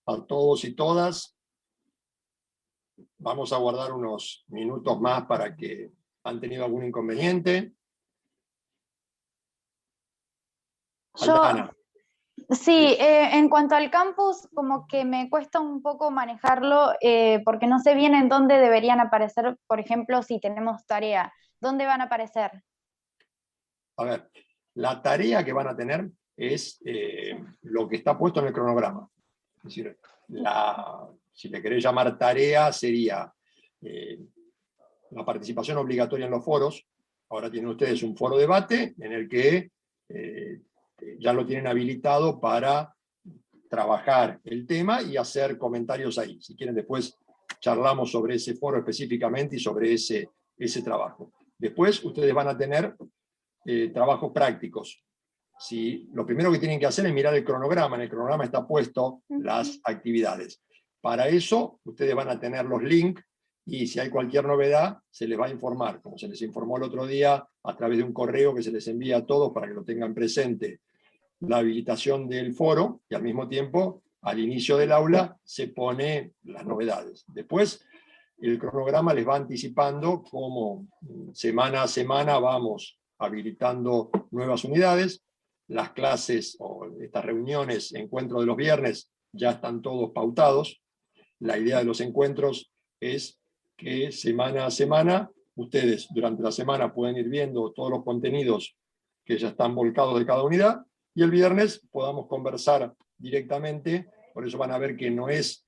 a todos y todas. Vamos a guardar unos minutos más para que han tenido algún inconveniente. Aldana. Sí, en cuanto al campus, como que me cuesta un poco manejarlo, porque no sé bien en dónde deberían aparecer, por ejemplo, si tenemos tarea, ¿dónde van a aparecer? A ver, la tarea que van a tener es lo que está puesto en el cronograma. Es decir, si le querés llamar tarea, sería la participación obligatoria en los foros. Ahora tienen ustedes un foro debate en el que ya lo tienen habilitado para trabajar el tema y hacer comentarios ahí. Si quieren, después charlamos sobre ese foro específicamente y sobre ese trabajo. Después ustedes van a tener trabajos prácticos. Lo primero que tienen que hacer es mirar el cronograma. En el cronograma está puesto las actividades. Para eso, ustedes van a tener los links y si hay cualquier novedad, se les va a informar, como se les informó el otro día, a través de un correo que se les envía a todos para que lo tengan presente, la habilitación del foro, y al mismo tiempo, al inicio del aula, se pone las novedades. Después, el cronograma les va anticipando cómo semana a semana vamos habilitando nuevas unidades. Las clases o estas reuniones, encuentros de los viernes, ya están todos pautados. La idea de los encuentros es que semana a semana, ustedes durante la semana pueden ir viendo todos los contenidos que ya están volcados de cada unidad, y el viernes podamos conversar directamente. Por eso van a ver que no es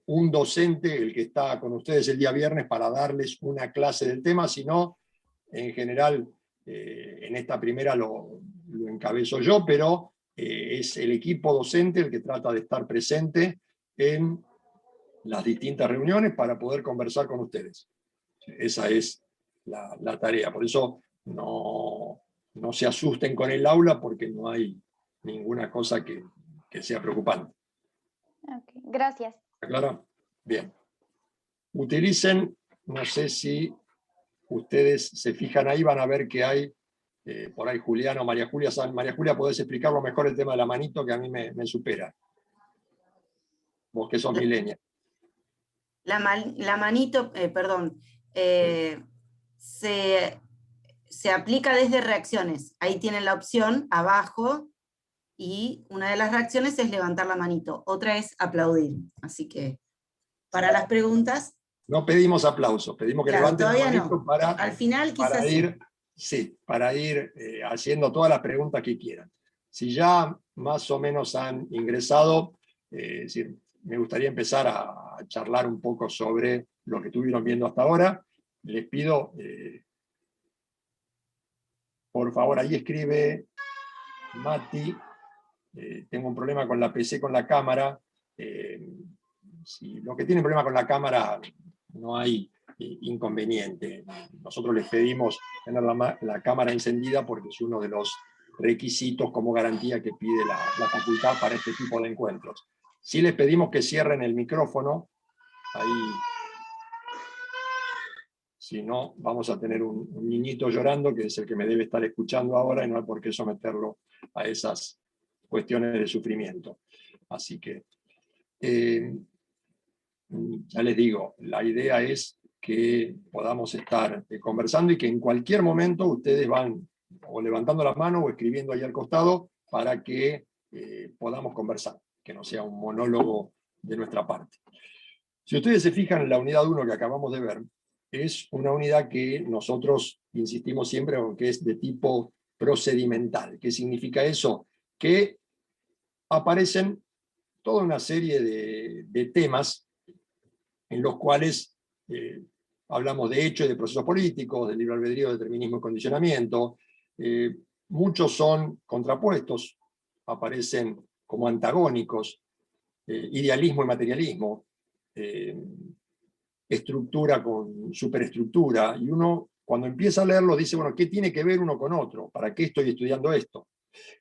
un docente el que está con ustedes el día viernes para darles una clase del tema, sino en general, en esta primera lo encabezo yo, pero es el equipo docente el que trata de estar presente en las distintas reuniones para poder conversar con ustedes. Esa es la tarea. Por eso no se asusten con el aula, porque no hay ninguna cosa que sea preocupante. Okay, gracias. ¿Clara? Bien. Utilicen, no sé si ustedes se fijan ahí, van a ver que hay, por ahí Juliana o María Julia. María Julia, podés explicarlo mejor el tema de la manito, que a mí me supera. Vos que sos millennial. La manito, perdón, se aplica desde reacciones. Ahí tienen la opción abajo, y una de las reacciones es levantar la manito, otra es aplaudir. Así que, para las preguntas... No pedimos aplausos, pedimos que levanten la manito no. para, al final quizás para ir haciendo todas las preguntas que quieran. Si ya más o menos han ingresado, me gustaría empezar a charlar un poco sobre lo que estuvieron viendo hasta ahora. Les pido, por favor, ahí escribe Mati, tengo un problema con la PC, con la cámara. Si lo que tiene problema con la cámara, no hay inconveniente. Nosotros les pedimos tener la cámara encendida porque es uno de los requisitos como garantía que pide la facultad para este tipo de encuentros. Sí les pedimos que cierren el micrófono, ahí, si no vamos a tener un niñito llorando, que es el que me debe estar escuchando ahora, y no hay por qué someterlo a esas cuestiones de sufrimiento. Así que, ya les digo, la idea es que podamos estar conversando y que en cualquier momento ustedes van o levantando la mano o escribiendo ahí al costado para que podamos conversar, que no sea un monólogo de nuestra parte. Si ustedes se fijan en la unidad 1 que acabamos de ver, es una unidad que nosotros insistimos siempre en que es de tipo procedimental. ¿Qué significa eso? Que aparecen toda una serie de temas en los cuales hablamos de hechos y de procesos políticos, de libre albedrío, determinismo y condicionamiento. Muchos son contrapuestos, aparecen como antagónicos, idealismo y materialismo, estructura con superestructura, y uno cuando empieza a leerlo dice, bueno, ¿qué tiene que ver uno con otro? ¿Para qué estoy estudiando esto?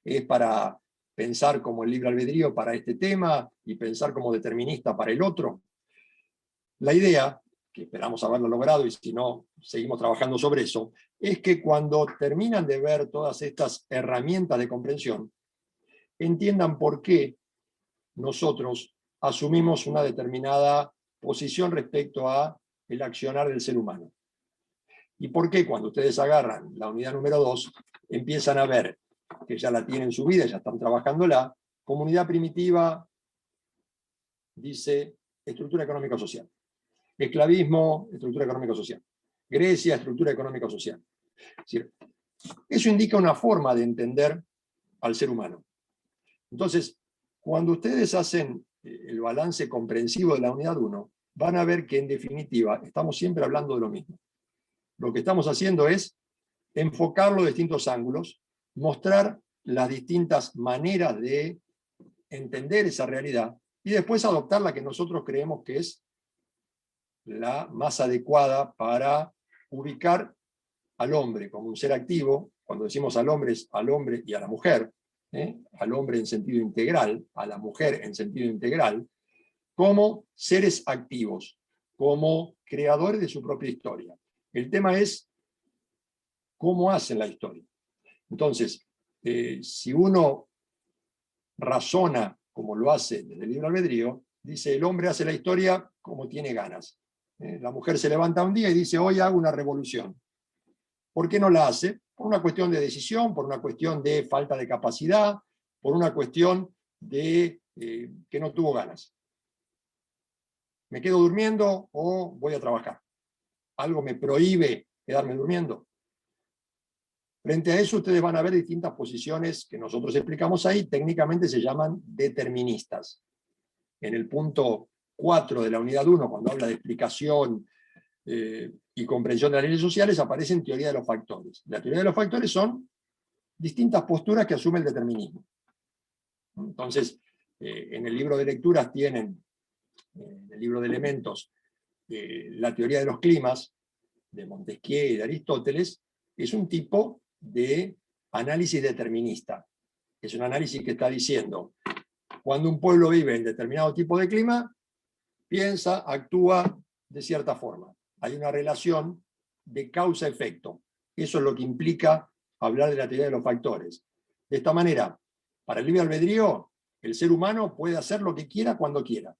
¿Es para pensar como el libre albedrío para este tema y pensar como determinista para el otro? La idea, que esperamos haberlo logrado y si no, seguimos trabajando sobre eso, es que cuando terminan de ver todas estas herramientas de comprensión, entiendan por qué nosotros asumimos una determinada posición respecto a el accionar del ser humano. ¿Y por qué cuando ustedes agarran la unidad número 2, empiezan a ver que ya la tienen en su vida, ya están trabajándola, comunidad primitiva, dice estructura económico-social. Esclavismo, estructura económico-social. Grecia, estructura económico-social. Es decir, eso indica una forma de entender al ser humano. Entonces, cuando ustedes hacen el balance comprensivo de la unidad 1, van a ver que en definitiva estamos siempre hablando de lo mismo. Lo que estamos haciendo es enfocarlo de distintos ángulos, mostrar las distintas maneras de entender esa realidad y después adoptar la que nosotros creemos que es la más adecuada para ubicar al hombre como un ser activo. Cuando decimos al hombre es al hombre y a la mujer, al hombre en sentido integral, a la mujer en sentido integral, como seres activos, como creadores de su propia historia. El tema es cómo hacen la historia. Entonces, si uno razona como lo hace desde el libre albedrío, dice el hombre hace la historia como tiene ganas. La mujer se levanta un día y dice hoy hago una revolución. ¿Por qué no la hace? Por una cuestión de decisión, por una cuestión de falta de capacidad, por una cuestión de que no tuvo ganas. ¿Me quedo durmiendo o voy a trabajar? ¿Algo me prohíbe quedarme durmiendo? Frente a eso ustedes van a ver distintas posiciones que nosotros explicamos ahí, técnicamente se llaman deterministas. En el punto 4 de la unidad 1, cuando habla de explicación y comprensión de las leyes sociales, aparece en teoría de los factores. La teoría de los factores son distintas posturas que asume el determinismo. Entonces, en el libro de lecturas tienen, en el libro de elementos, la teoría de los climas, de Montesquieu y de Aristóteles, es un tipo de análisis determinista. Es un análisis que está diciendo, cuando un pueblo vive en determinado tipo de clima, piensa, actúa de cierta forma. Hay una relación de causa-efecto. Eso es lo que implica hablar de la teoría de los factores. De esta manera, para el libre albedrío, el ser humano puede hacer lo que quiera cuando quiera.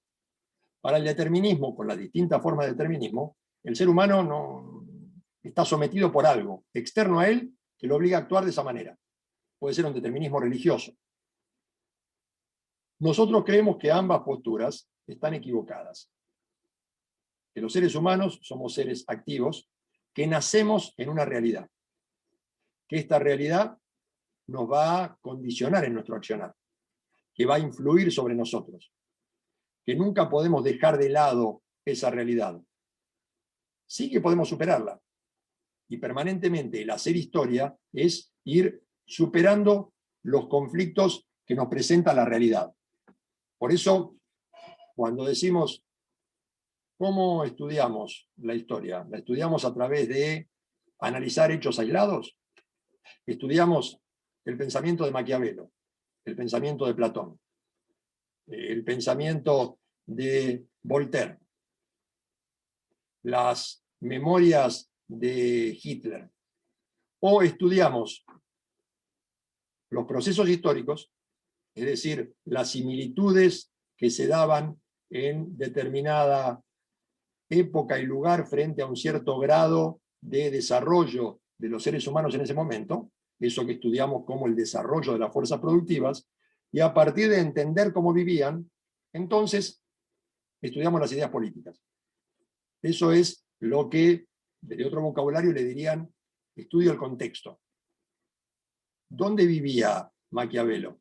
Para el determinismo, con las distintas formas de determinismo, el ser humano no está sometido por algo externo a él que lo obliga a actuar de esa manera. Puede ser un determinismo religioso. Nosotros creemos que ambas posturas están equivocadas. Que los seres humanos somos seres activos, que nacemos en una realidad. Que esta realidad nos va a condicionar en nuestro accionar, que va a influir sobre nosotros. Que nunca podemos dejar de lado esa realidad. Sí que podemos superarla. Y permanentemente el hacer historia es ir superando los conflictos que nos presenta la realidad. Por eso, cuando decimos ¿cómo estudiamos la historia? ¿La estudiamos a través de analizar hechos aislados? Estudiamos el pensamiento de Maquiavelo, el pensamiento de Platón, el pensamiento de Voltaire, las memorias de Hitler, o estudiamos los procesos históricos, es decir, las similitudes que se daban en determinada época y lugar frente a un cierto grado de desarrollo de los seres humanos en ese momento, eso que estudiamos como el desarrollo de las fuerzas productivas, y a partir de entender cómo vivían, entonces estudiamos las ideas políticas. Eso es lo que, desde otro vocabulario, le dirían estudio el contexto. ¿Dónde vivía Maquiavelo?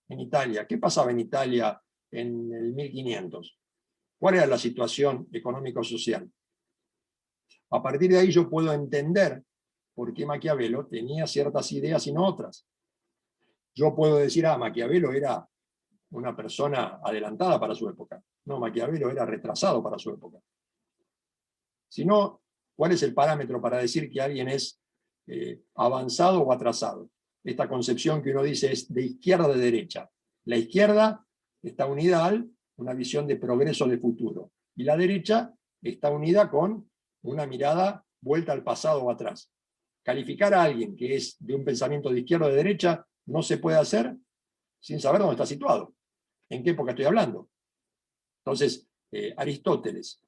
En Italia. ¿Qué pasaba en Italia en el 1500? ¿Cuál era la situación económico-social? A partir de ahí yo puedo entender por qué Maquiavelo tenía ciertas ideas y no otras. Yo puedo decir, Maquiavelo era una persona adelantada para su época. No, Maquiavelo era retrasado para su época. Si no, ¿cuál es el parámetro para decir que alguien es avanzado o atrasado? Esta concepción que uno dice es de izquierda a de derecha. La izquierda está unida a una visión de progreso de futuro. Y la derecha está unida con una mirada vuelta al pasado o atrás. Calificar a alguien que es de un pensamiento de izquierda o de derecha no se puede hacer sin saber dónde está situado. ¿En qué época estoy hablando? Entonces, Aristóteles,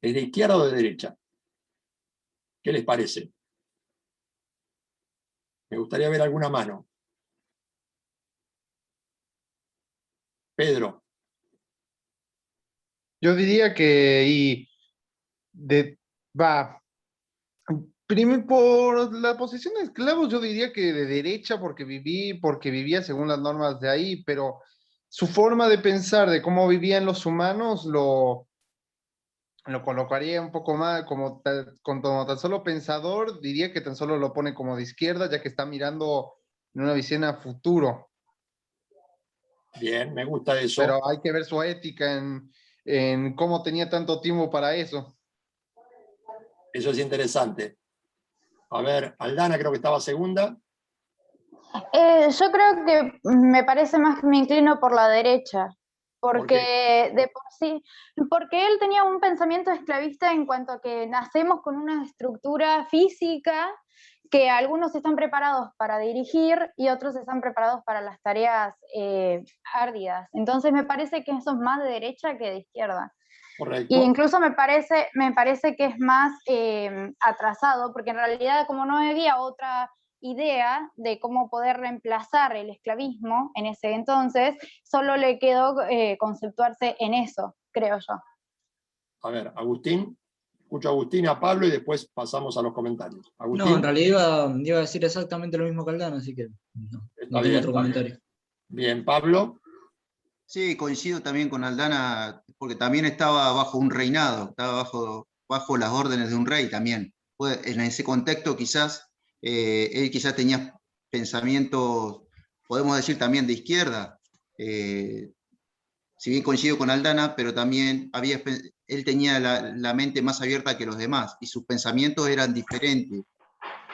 ¿es de izquierda o de derecha? ¿Qué les parece? Me gustaría ver alguna mano. Pedro. Yo diría que, primero por la posesión de esclavos, yo diría que de derecha, porque vivía según las normas de ahí, pero su forma de pensar de cómo vivían los humanos lo colocaría un poco más como tan solo pensador, diría que tan solo lo pone como de izquierda, ya que está mirando en una visión a futuro. Bien, me gusta eso. Pero hay que ver su ética en cómo tenía tanto tiempo para eso. Eso es interesante. A ver, Aldana creo que estaba segunda. Yo creo que me parece más que me inclino por la derecha, ¿Por qué? porque de por sí, porque él tenía un pensamiento esclavista en cuanto a que nacemos con una estructura física que algunos están preparados para dirigir y otros están preparados para las tareas árduas. Entonces me parece que eso es más de derecha que de izquierda. Correcto. Y incluso me parece que es más atrasado, porque en realidad como no había otra idea de cómo poder reemplazar el esclavismo en ese entonces, solo le quedó conceptuarse en eso, creo yo. A ver, Agustín. Escucho a Agustín, a Pablo y después pasamos a los comentarios. Agustín. No, en realidad iba a decir exactamente lo mismo que Aldana, así que no tengo otro comentario. Bien, Pablo. Sí, coincido también con Aldana, porque también estaba bajo un reinado, estaba bajo las órdenes de un rey también. En ese contexto quizás, él quizás tenía pensamientos, podemos decir también de izquierda, si bien coincido con Aldana, pero también él tenía la mente más abierta que los demás, y sus pensamientos eran diferentes.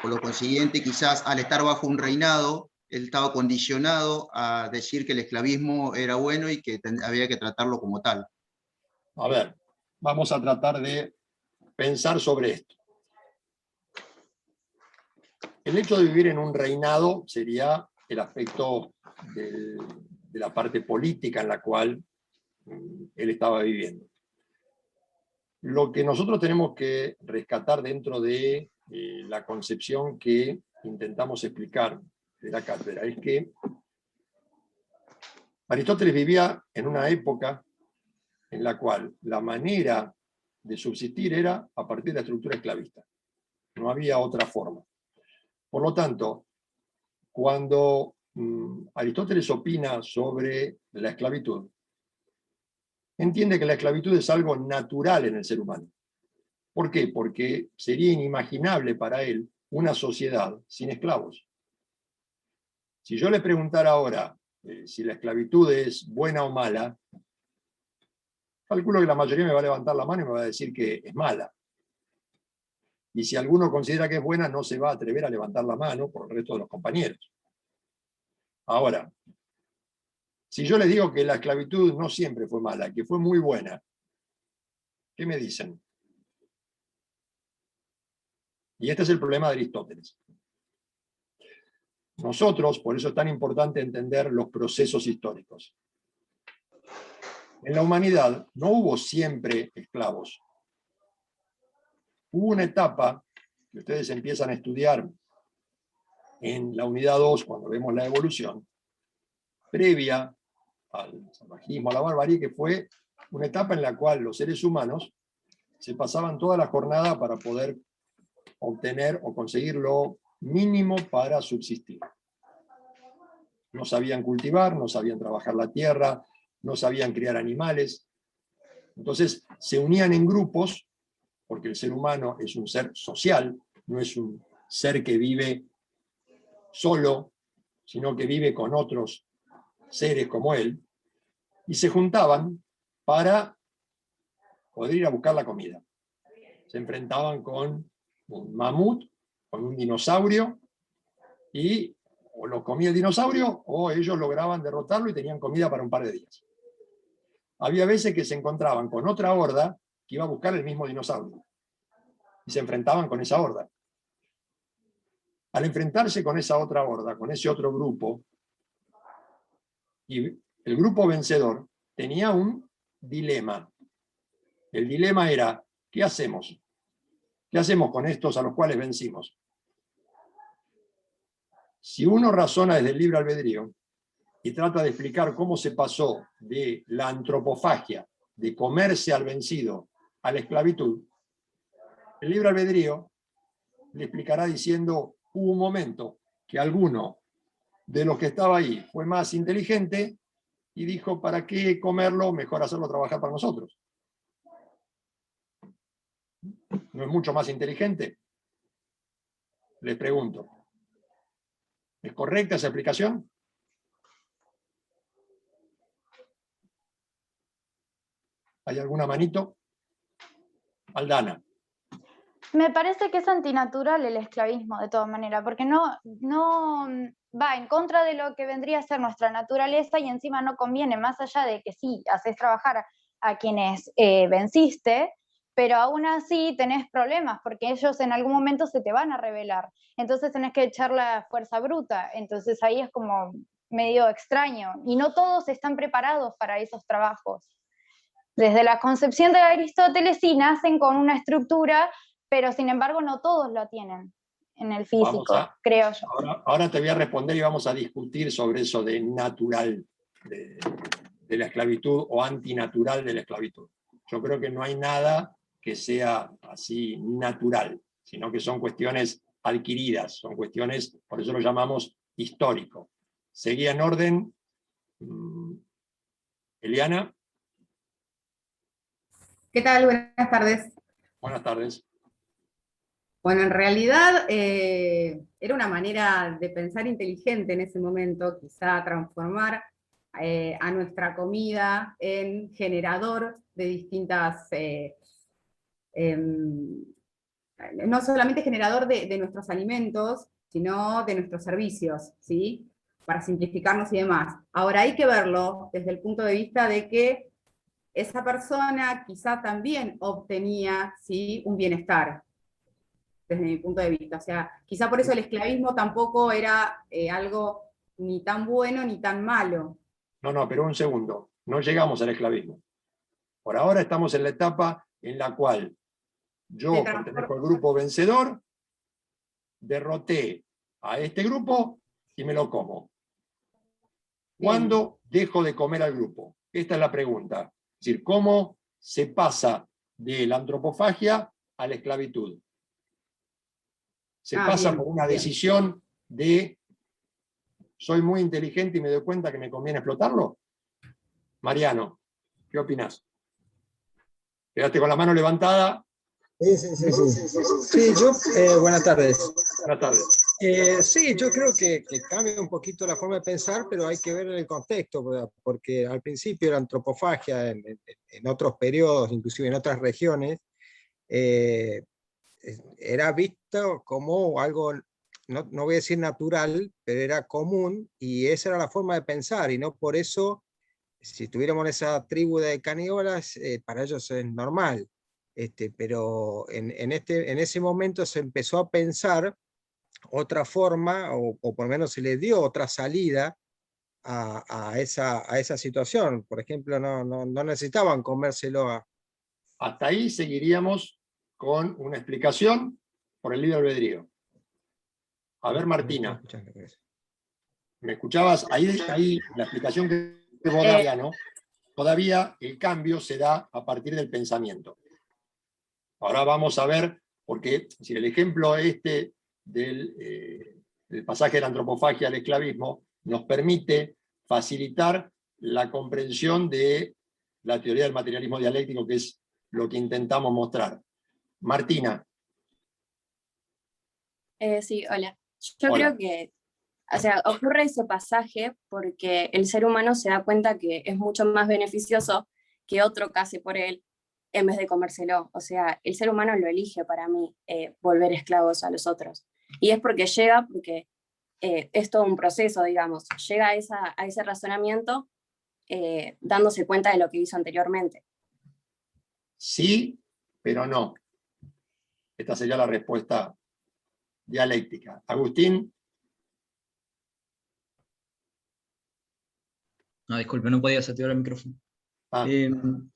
Por lo consiguiente, quizás al estar bajo un reinado, él estaba condicionado a decir que el esclavismo era bueno y que había que tratarlo como tal. A ver, vamos a tratar de pensar sobre esto. El hecho de vivir en un reinado sería el aspecto de la parte política en la cual él estaba viviendo. Lo que nosotros tenemos que rescatar dentro de la concepción que intentamos explicar de la cátedra es que Aristóteles vivía en una época en la cual la manera de subsistir era a partir de la estructura esclavista. No había otra forma. Por lo tanto, cuando Aristóteles opina sobre la esclavitud, entiende que la esclavitud es algo natural en el ser humano. ¿Por qué? Porque sería inimaginable para él una sociedad sin esclavos. Si yo le preguntara ahora si la esclavitud es buena o mala, calculo que la mayoría me va a levantar la mano y me va a decir que es mala. Y si alguno considera que es buena, no se va a atrever a levantar la mano por el resto de los compañeros. Ahora, si yo les digo que la esclavitud no siempre fue mala, que fue muy buena, ¿qué me dicen? Y este es el problema de Aristóteles. Nosotros, por eso es tan importante entender los procesos históricos. En la humanidad no hubo siempre esclavos. Hubo una etapa que ustedes empiezan a estudiar en la unidad 2, cuando vemos la evolución, previa al salvajismo, a la barbarie, que fue una etapa en la cual los seres humanos se pasaban toda la jornada para poder obtener o conseguir lo mínimo para subsistir. No sabían cultivar, no sabían trabajar la tierra, no sabían criar animales. Entonces se unían en grupos, porque el ser humano es un ser social, no es un ser que vive solo, sino que vive con otros seres como él, y se juntaban para poder ir a buscar la comida. Se enfrentaban con un mamut, con un dinosaurio, y o lo comía el dinosaurio o ellos lograban derrotarlo y tenían comida para un par de días. Había veces que se encontraban con otra horda que iba a buscar el mismo dinosaurio y se enfrentaban con esa horda. Al enfrentarse con esa otra horda, con ese otro grupo, y el grupo vencedor tenía un dilema. El dilema era, ¿qué hacemos? ¿Qué hacemos con estos a los cuales vencimos? Si uno razona desde el libre albedrío y trata de explicar cómo se pasó de la antropofagia, de comerse al vencido, a la esclavitud, el libre albedrío le explicará diciendo, hubo un momento que alguno de los que estaba ahí fue más inteligente y dijo, ¿para qué comerlo? Mejor hacerlo trabajar para nosotros. ¿No es mucho más inteligente? Les pregunto. ¿Es correcta esa explicación? ¿Hay alguna manito? Aldana. Me parece que es antinatural el esclavismo, de todas maneras, porque no va en contra de lo que vendría a ser nuestra naturaleza y encima no conviene, más allá de que sí, haces trabajar a quienes venciste, pero aún así tenés problemas, porque ellos en algún momento se te van a rebelar. Entonces tenés que echar la fuerza bruta. Entonces ahí es como medio extraño. Y no todos están preparados para esos trabajos. Desde la concepción de Aristóteles sí nacen con una estructura, pero sin embargo no todos lo tienen en el físico, creo yo. Ahora te voy a responder y vamos a discutir sobre eso de natural de la esclavitud o antinatural de la esclavitud. Yo creo que no hay nada que sea así natural, sino que son cuestiones adquiridas, son cuestiones, por eso lo llamamos histórico. Seguía en orden, Eliana. ¿Qué tal? Buenas tardes. Buenas tardes. Bueno, en realidad era una manera de pensar inteligente en ese momento, quizá transformar a nuestra comida en generador de distintas, no solamente generador de nuestros alimentos, sino de nuestros servicios, ¿sí? Para simplificarnos y demás. Ahora hay que verlo desde el punto de vista de que esa persona quizá también obtenía, ¿sí?, un bienestar, desde mi punto de vista. O sea, quizá por eso el esclavismo tampoco era algo ni tan bueno ni tan malo. No, pero un segundo. No llegamos al esclavismo. Por ahora estamos en la etapa en la cual yo pertenezco al grupo vencedor, derroté a este grupo y me lo como. ¿Cuándo dejo de comer al grupo? Esta es la pregunta. Es decir, ¿cómo se pasa de la antropofagia a la esclavitud? Se pasa por una decisión de soy muy inteligente y me doy cuenta que me conviene explotarlo. Mariano, ¿qué opinas? Quedaste con la mano levantada. Sí, buenas tardes. Buenas tardes. Sí, yo creo que cambia un poquito la forma de pensar, pero hay que ver el contexto, ¿verdad? Porque al principio la antropofagia, en otros periodos, inclusive en otras regiones, era visto como algo, no voy a decir natural, pero era común, y esa era la forma de pensar, y no por eso, si tuviéramos esa tribu de caníbales, para ellos es normal. Pero en ese momento se empezó a pensar otra forma, o por lo menos se le dio otra salida a esa situación. Por ejemplo, no necesitaban comérselo Hasta ahí seguiríamos con una explicación por el libre albedrío. A ver, Martina. ¿Me escuchabas? Ahí la explicación que vos dabas, ¿no? Todavía el cambio se da a partir del pensamiento. Ahora vamos a ver, porque si el ejemplo del pasaje de la antropofagia al esclavismo nos permite facilitar la comprensión de la teoría del materialismo dialéctico, que es lo que intentamos mostrar. Martina. Sí, hola. Yo creo que, o sea, ocurre ese pasaje porque el ser humano se da cuenta que es mucho más beneficioso que otro case por él en vez de comérselo. O sea, el ser humano lo elige para mí, volver esclavos a los otros. Y es porque es todo un proceso, digamos. Llega a ese razonamiento dándose cuenta de lo que hizo anteriormente. Sí, pero no. Esta sería la respuesta dialéctica. Agustín. No, disculpe, no podía desactivar el micrófono. Ah,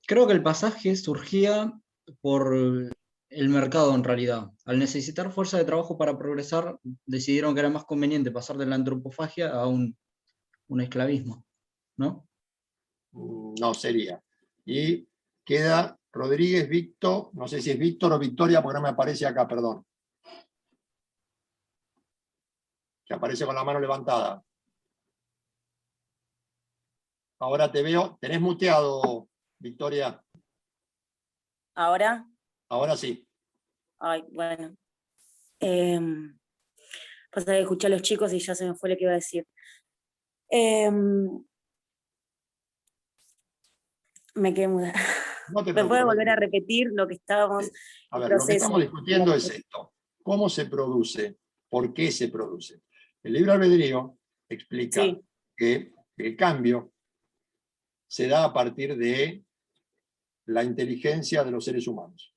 Creo que el pasaje surgía por el mercado en realidad. Al necesitar fuerza de trabajo para progresar, decidieron que era más conveniente pasar de la antropofagia a un esclavismo, ¿no? no sería. Y queda Rodríguez Víctor, no sé si es Víctor o Victoria, porque no me aparece acá, perdón. Que aparece con la mano levantada. Ahora te veo, tenés muteado, Victoria. ¿Ahora? Ahora sí. Ay, bueno. Pasa que escuché a los chicos y ya se me fue lo que iba a decir. Me quedé muda. No te ¿Me puede preocupes. volver a repetir lo que estábamos A en ver, lo que proceso? estamos discutiendo es esto. ¿Cómo se produce? ¿Por qué se produce? El libre albedrío explica Sí. que el cambio se da a partir de la inteligencia de los seres humanos,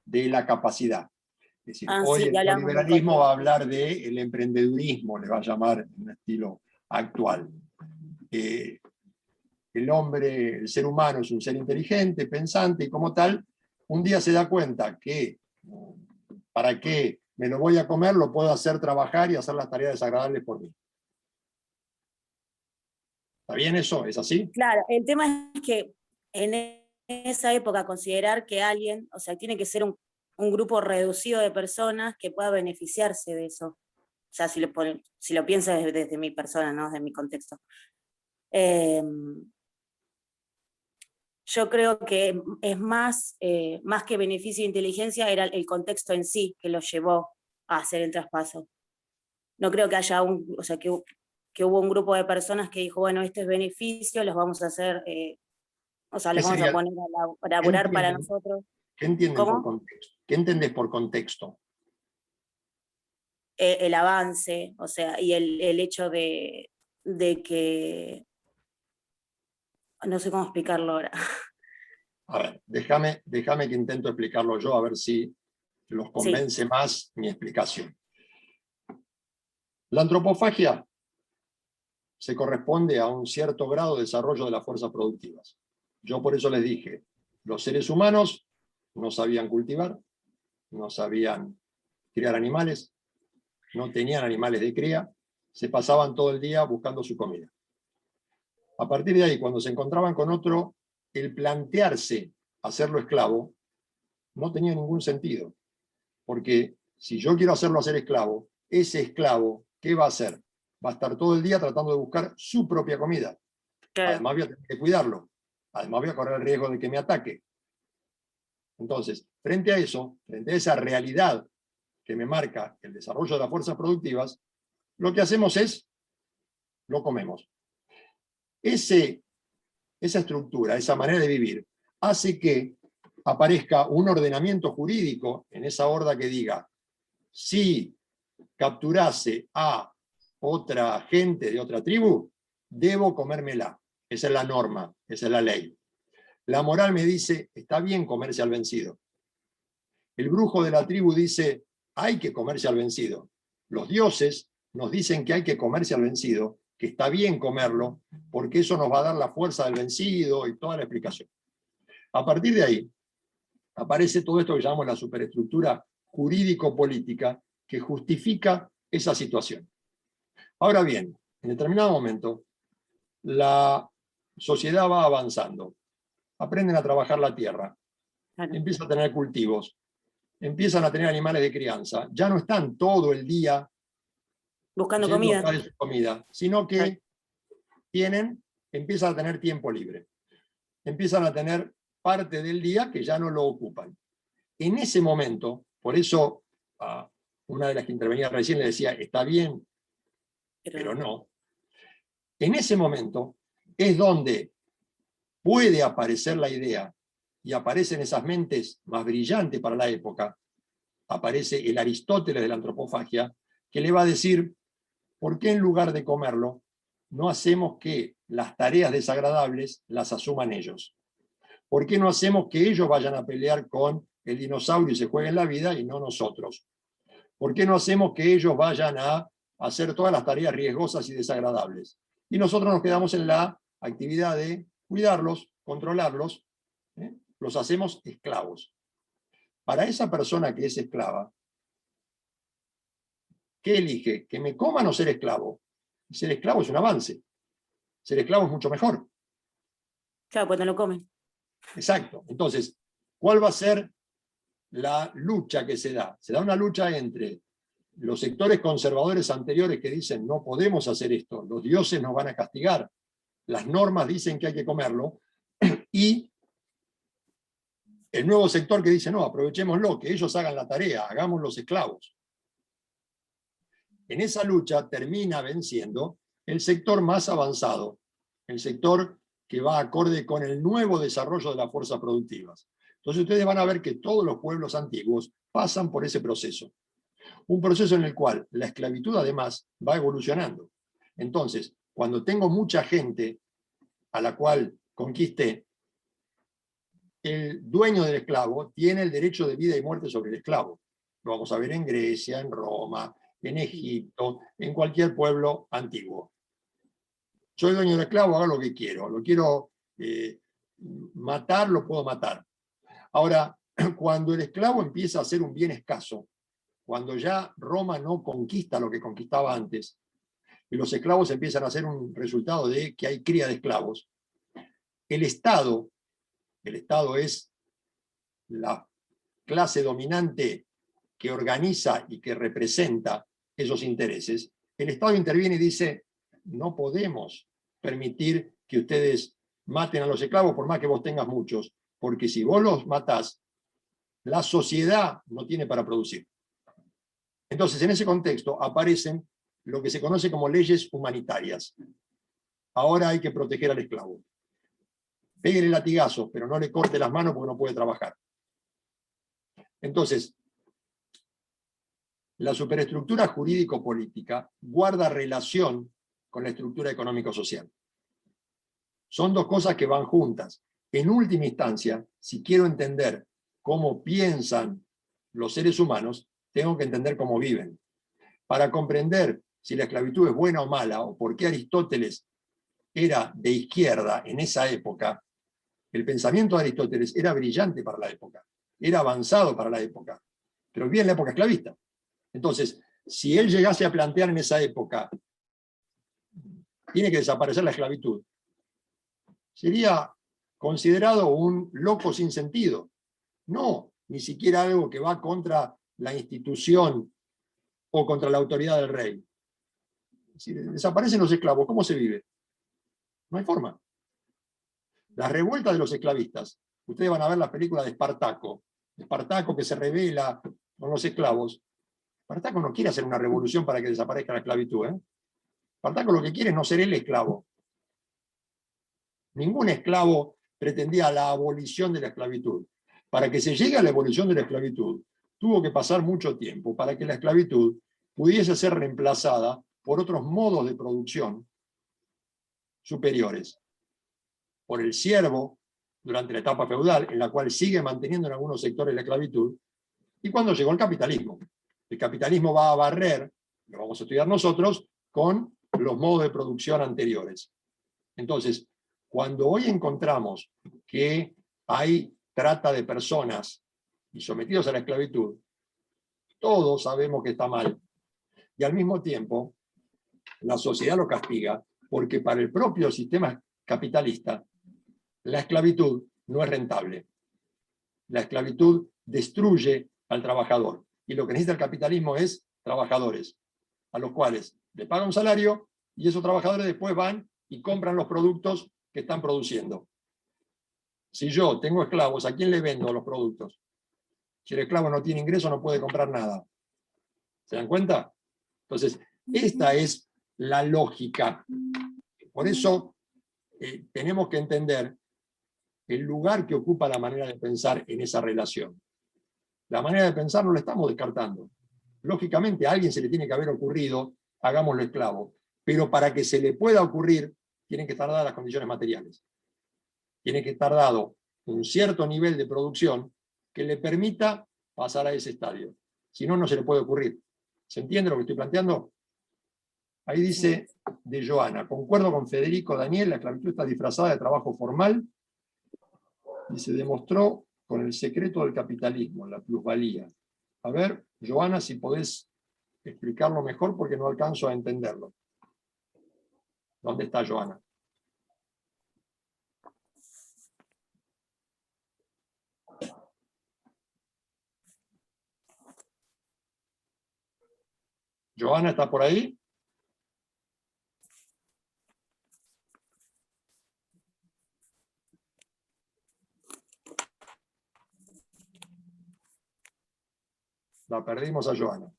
de la capacidad. Es decir, hoy Sí, el ya hablamos del neoliberalismo contexto. va a hablar del emprendedurismo, le va a llamar en un estilo actual. El hombre, el ser humano es un ser inteligente, pensante, y como tal, un día se da cuenta que para qué me lo voy a comer, lo puedo hacer trabajar y hacer las tareas desagradables por mí. ¿Está bien eso? ¿Es así? Claro, el tema es que en esa época considerar que alguien, o sea, tiene que ser un grupo reducido de personas que pueda beneficiarse de eso. O sea, si lo piensas desde mi persona, ¿no? Desde mi contexto. Yo creo que es más que beneficio de inteligencia, era el contexto en sí que lo llevó a hacer el traspaso. No creo que haya o sea, que hubo un grupo de personas que dijo, bueno, este es beneficio, los vamos a hacer, o sea, los vamos a poner a laburar para nosotros. ¿Qué entienden por ¿Cómo? contexto? ¿Qué entendés por contexto? El avance, o sea, y el hecho de que, no sé cómo explicarlo ahora. A ver, déjame que intento explicarlo yo, a ver si los convence más mi explicación. La antropofagia se corresponde a un cierto grado de desarrollo de las fuerzas productivas. Yo por eso les dije, los seres humanos no sabían cultivar, no sabían criar animales, no tenían animales de cría, se pasaban todo el día buscando su comida. A partir de ahí, cuando se encontraban con otro, el plantearse hacerlo esclavo no tenía ningún sentido, porque si yo quiero hacerlo hacer esclavo, ese esclavo, ¿qué va a hacer? Va a estar todo el día tratando de buscar su propia comida. Claro. Además voy a tener que cuidarlo. Además voy a correr el riesgo de que me ataque. Entonces, frente a eso, frente a esa realidad que me marca el desarrollo de las fuerzas productivas, lo que hacemos es, lo comemos. Esa estructura, esa manera de vivir, hace que aparezca un ordenamiento jurídico en esa horda que diga, si capturase a otra gente de otra tribu, debo comérmela. Esa es la norma, esa es la ley. La moral me dice, está bien comerse al vencido. El brujo de la tribu dice, hay que comerse al vencido. Los dioses nos dicen que hay que comerse al vencido, que está bien comerlo, porque eso nos va a dar la fuerza del vencido y toda la explicación. A partir de ahí, aparece todo esto que llamamos la superestructura jurídico-política que justifica esa situación. Ahora bien, en determinado momento, la sociedad va avanzando. Aprenden a trabajar la tierra, empiezan a tener cultivos, empiezan a tener animales de crianza, ya no están todo el día buscando comida, su comida, sino que empiezan a tener tiempo libre, empiezan a tener parte del día que ya no lo ocupan. En ese momento, por eso a una de las que intervenía recién le decía, está bien, pero no. En ese momento es donde puede aparecer la idea, y aparecen esas mentes más brillantes para la época, aparece el Aristóteles de la antropofagia, que le va a decir, ¿por qué en lugar de comerlo, no hacemos que las tareas desagradables las asuman ellos? ¿Por qué no hacemos que ellos vayan a pelear con el dinosaurio y se jueguen la vida y no nosotros? ¿Por qué no hacemos que ellos vayan a hacer todas las tareas riesgosas y desagradables? Y nosotros nos quedamos en la actividad de cuidarlos, controlarlos, los hacemos esclavos. Para esa persona que es esclava, ¿qué elige? ¿Que me coman o ser esclavo? Ser esclavo es un avance. Ser esclavo es mucho mejor. Claro, cuando lo comen. Exacto. Entonces, ¿cuál va a ser la lucha que se da? Se da una lucha entre los sectores conservadores anteriores que dicen no podemos hacer esto, los dioses nos van a castigar, las normas dicen que hay que comerlo, y el nuevo sector que dice no, aprovechémoslo, que ellos hagan la tarea, hagamos los esclavos. En esa lucha termina venciendo el sector más avanzado, el sector que va acorde con el nuevo desarrollo de las fuerzas productivas. Entonces ustedes van a ver que todos los pueblos antiguos pasan por ese proceso. Un proceso en el cual la esclavitud además va evolucionando. Entonces, cuando tengo mucha gente a la cual conquisté, el dueño del esclavo tiene el derecho de vida y muerte sobre el esclavo. Lo vamos a ver en Grecia, en Roma, en Egipto, en cualquier pueblo antiguo. Soy dueño del esclavo, haga lo que quiero. Lo quiero matar, lo puedo matar. Ahora, cuando el esclavo empieza a ser un bien escaso, cuando ya Roma no conquista lo que conquistaba antes, y los esclavos empiezan a ser un resultado de que hay cría de esclavos, el Estado es la clase dominante que organiza y que representa esos intereses, el Estado interviene y dice, no podemos permitir que ustedes maten a los esclavos por más que vos tengas muchos, porque si vos los matás, la sociedad no tiene para producir. Entonces, en ese contexto aparecen lo que se conoce como leyes humanitarias. Ahora hay que proteger al esclavo. Pégale latigazos, pero no le corte las manos porque no puede trabajar. Entonces, la superestructura jurídico-política guarda relación con la estructura económico-social. Son dos cosas que van juntas. En última instancia, si quiero entender cómo piensan los seres humanos, tengo que entender cómo viven. Para comprender si la esclavitud es buena o mala, o por qué Aristóteles era de izquierda en esa época, el pensamiento de Aristóteles era brillante para la época, era avanzado para la época, pero vivía en la época esclavista. Entonces, si él llegase a plantear en esa época, tiene que desaparecer la esclavitud, sería considerado un loco sin sentido. No, ni siquiera algo que va contra la institución o contra la autoridad del rey. Si desaparecen los esclavos, ¿cómo se vive? No hay forma. Las revueltas de los esclavistas, ustedes van a ver las películas de Espartaco, Espartaco que se rebela con los esclavos. Espartaco no quiere hacer una revolución para que desaparezca la esclavitud. Espartaco lo que quiere es no ser el esclavo. Ningún esclavo pretendía la abolición de la esclavitud. Para que se llegue a la abolición de la esclavitud, tuvo que pasar mucho tiempo para que la esclavitud pudiese ser reemplazada por otros modos de producción superiores. Por el siervo, durante la etapa feudal, en la cual sigue manteniendo en algunos sectores la esclavitud, y cuando llegó el capitalismo. El capitalismo va a barrer, lo vamos a estudiar nosotros, con los modos de producción anteriores. Entonces, cuando hoy encontramos que hay trata de personas y sometidos a la esclavitud, todos sabemos que está mal. Y al mismo tiempo, la sociedad lo castiga, porque para el propio sistema capitalista, la esclavitud no es rentable. La esclavitud destruye al trabajador. Y lo que necesita el capitalismo es trabajadores, a los cuales le pagan un salario y esos trabajadores después van y compran los productos que están produciendo. Si yo tengo esclavos, ¿a quién le vendo los productos? Si el esclavo no tiene ingreso, no puede comprar nada. ¿Se dan cuenta? Entonces, esta es la lógica. Por eso tenemos que entender el lugar que ocupa la manera de pensar en esa relación. La manera de pensar no la estamos descartando. Lógicamente, a alguien se le tiene que haber ocurrido, hagámoslo esclavo. Pero para que se le pueda ocurrir, tienen que estar dadas las condiciones materiales. Tiene que estar dado un cierto nivel de producción que le permita pasar a ese estadio. Si no, no se le puede ocurrir. ¿Se entiende lo que estoy planteando? Ahí dice de Joana, concuerdo con Federico Daniel, la esclavitud está disfrazada de trabajo formal y se demostró con el secreto del capitalismo, la plusvalía. A ver, Joana, si podés explicarlo mejor porque no alcanzo a entenderlo. ¿Dónde está Joana? ¿Joana está por ahí? La perdimos a Joana.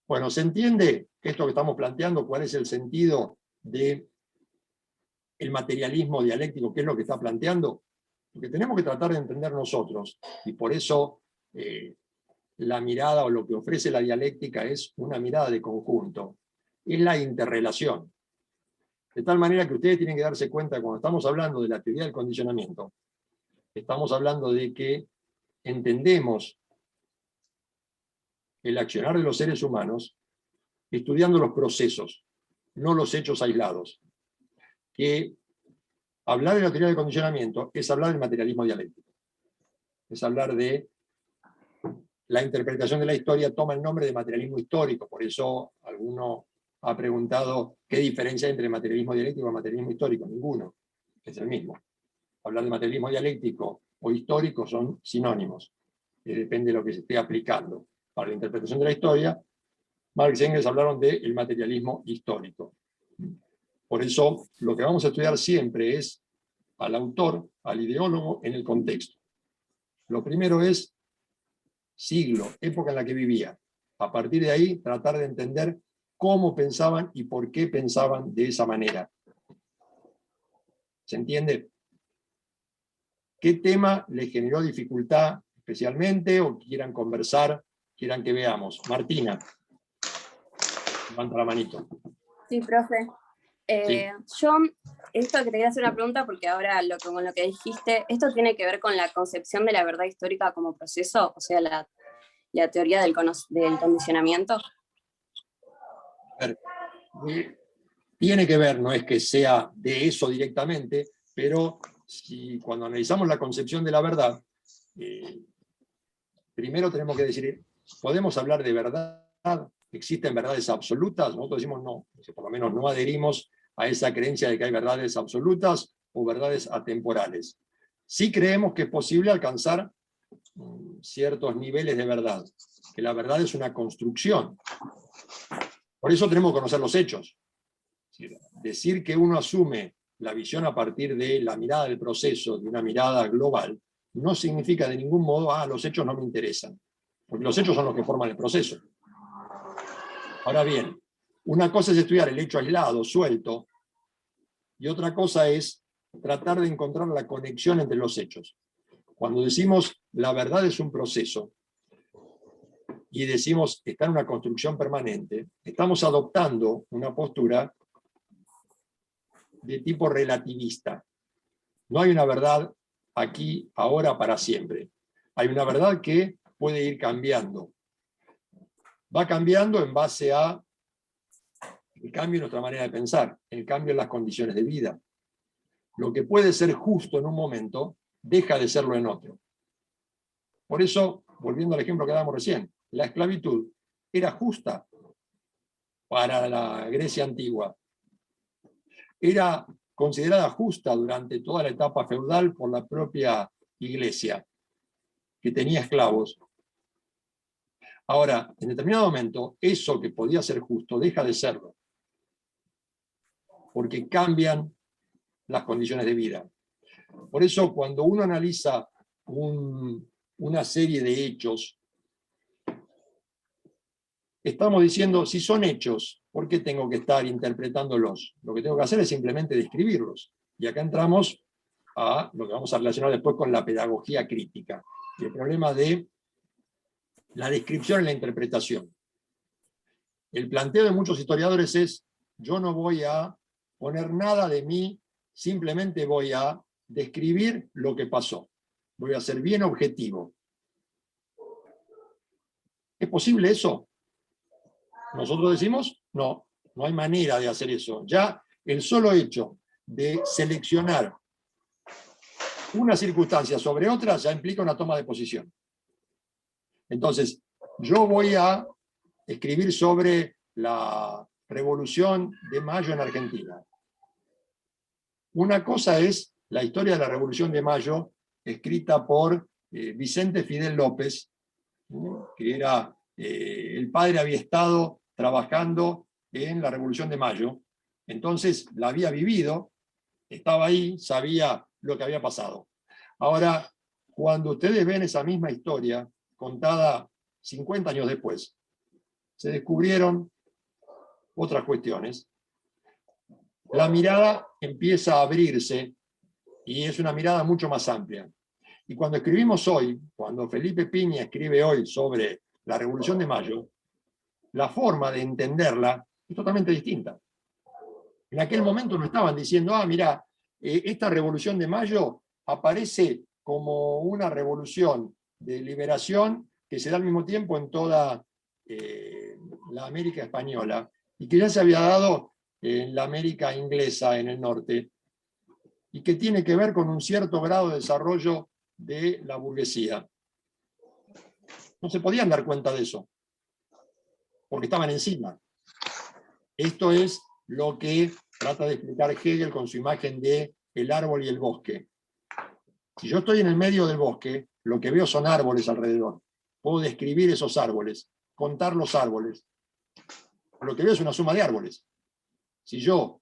Bueno, ¿se entiende esto que estamos planteando? ¿Cuál es el sentido del materialismo dialéctico? ¿Qué es lo que está planteando? Lo que tenemos que tratar de entender nosotros, y por eso la mirada o lo que ofrece la dialéctica es una mirada de conjunto, es la interrelación. De tal manera que ustedes tienen que darse cuenta, cuando estamos hablando de la teoría del condicionamiento, estamos hablando de que entendemos el accionar de los seres humanos estudiando los procesos, no los hechos aislados. Que hablar de la teoría del condicionamiento es hablar del materialismo dialéctico. Es hablar de la interpretación de la historia, toma el nombre de materialismo histórico, por eso alguno ha preguntado qué diferencia hay entre materialismo dialéctico y materialismo histórico. Ninguno, es el mismo. Hablar de materialismo dialéctico o histórico son sinónimos, depende de lo que se esté aplicando. Para la interpretación de la historia, Marx y Engels hablaron del materialismo histórico. Por eso, lo que vamos a estudiar siempre es al autor, al ideólogo, en el contexto. Lo primero es siglo, época en la que vivía. A partir de ahí, tratar de entender cómo pensaban y por qué pensaban de esa manera. ¿Se entiende? ¿Qué tema les generó dificultad especialmente o quieran conversar, quieran que veamos? Martina. Levanta la manito. Sí, profe. Sí. Yo, esto que te quería hacer una pregunta, porque ahora con lo que dijiste, ¿esto tiene que ver con la concepción de la verdad histórica como proceso? O sea, la teoría del condicionamiento. A ver, tiene que ver, no es que sea de eso directamente, pero si cuando analizamos la concepción de la verdad, primero tenemos que decir, ¿podemos hablar de verdad? ¿Existen verdades absolutas? Nosotros decimos no, por lo menos no adherimos a esa creencia de que hay verdades absolutas o verdades atemporales. Sí creemos que es posible alcanzar ciertos niveles de verdad, que la verdad es una construcción. Por eso tenemos que conocer los hechos. Decir que uno asume la visión a partir de la mirada del proceso, de una mirada global, no significa de ningún modo, los hechos no me interesan, porque los hechos son los que forman el proceso. Ahora bien, una cosa es estudiar el hecho aislado, suelto, y otra cosa es tratar de encontrar la conexión entre los hechos. Cuando decimos la verdad es un proceso, y decimos está en una construcción permanente, estamos adoptando una postura de tipo relativista. No hay una verdad aquí, ahora, para siempre. Hay una verdad que puede ir cambiando. Va cambiando en base a el cambio en nuestra manera de pensar, el cambio en las condiciones de vida. Lo que puede ser justo en un momento, deja de serlo en otro. Por eso, volviendo al ejemplo que damos recién, la esclavitud era justa para la Grecia antigua. Era considerada justa durante toda la etapa feudal por la propia iglesia, que tenía esclavos. Ahora, en determinado momento, eso que podía ser justo deja de serlo, porque cambian las condiciones de vida. Por eso, cuando uno analiza una serie de hechos, estamos diciendo, si son hechos, ¿por qué tengo que estar interpretándolos? Lo que tengo que hacer es simplemente describirlos. Y acá entramos a lo que vamos a relacionar después con la pedagogía crítica, y el problema de la descripción y la interpretación. El planteo de muchos historiadores es, yo no voy a poner nada de mí, simplemente voy a describir lo que pasó. Voy a ser bien objetivo. ¿Es posible eso? Nosotros decimos, no, no hay manera de hacer eso. Ya el solo hecho de seleccionar una circunstancia sobre otra ya implica una toma de posición. Entonces, yo voy a escribir sobre la Revolución de Mayo en Argentina. Una cosa es la historia de la Revolución de Mayo, escrita por Vicente Fidel López, que era, el padre había estado trabajando en la Revolución de Mayo, entonces la había vivido, estaba ahí, sabía lo que había pasado. Ahora, cuando ustedes ven esa misma historia, contada 50 años después, se descubrieron otras cuestiones. La mirada empieza a abrirse y es una mirada mucho más amplia. Y cuando escribimos hoy, cuando Felipe Piña escribe hoy sobre la Revolución de Mayo, la forma de entenderla es totalmente distinta. En aquel momento no estaban diciendo, mira, esta Revolución de Mayo aparece como una revolución de liberación que se da al mismo tiempo en toda la América española y que ya se había dado en la América inglesa en el norte y que tiene que ver con un cierto grado de desarrollo de la burguesía. No se podían dar cuenta de eso, porque estaban encima. Esto es lo que trata de explicar Hegel con su imagen de el árbol y el bosque. Si yo estoy en el medio del bosque, lo que veo son árboles alrededor. Puedo describir esos árboles, contar los árboles. Lo que veo es una suma de árboles. Si yo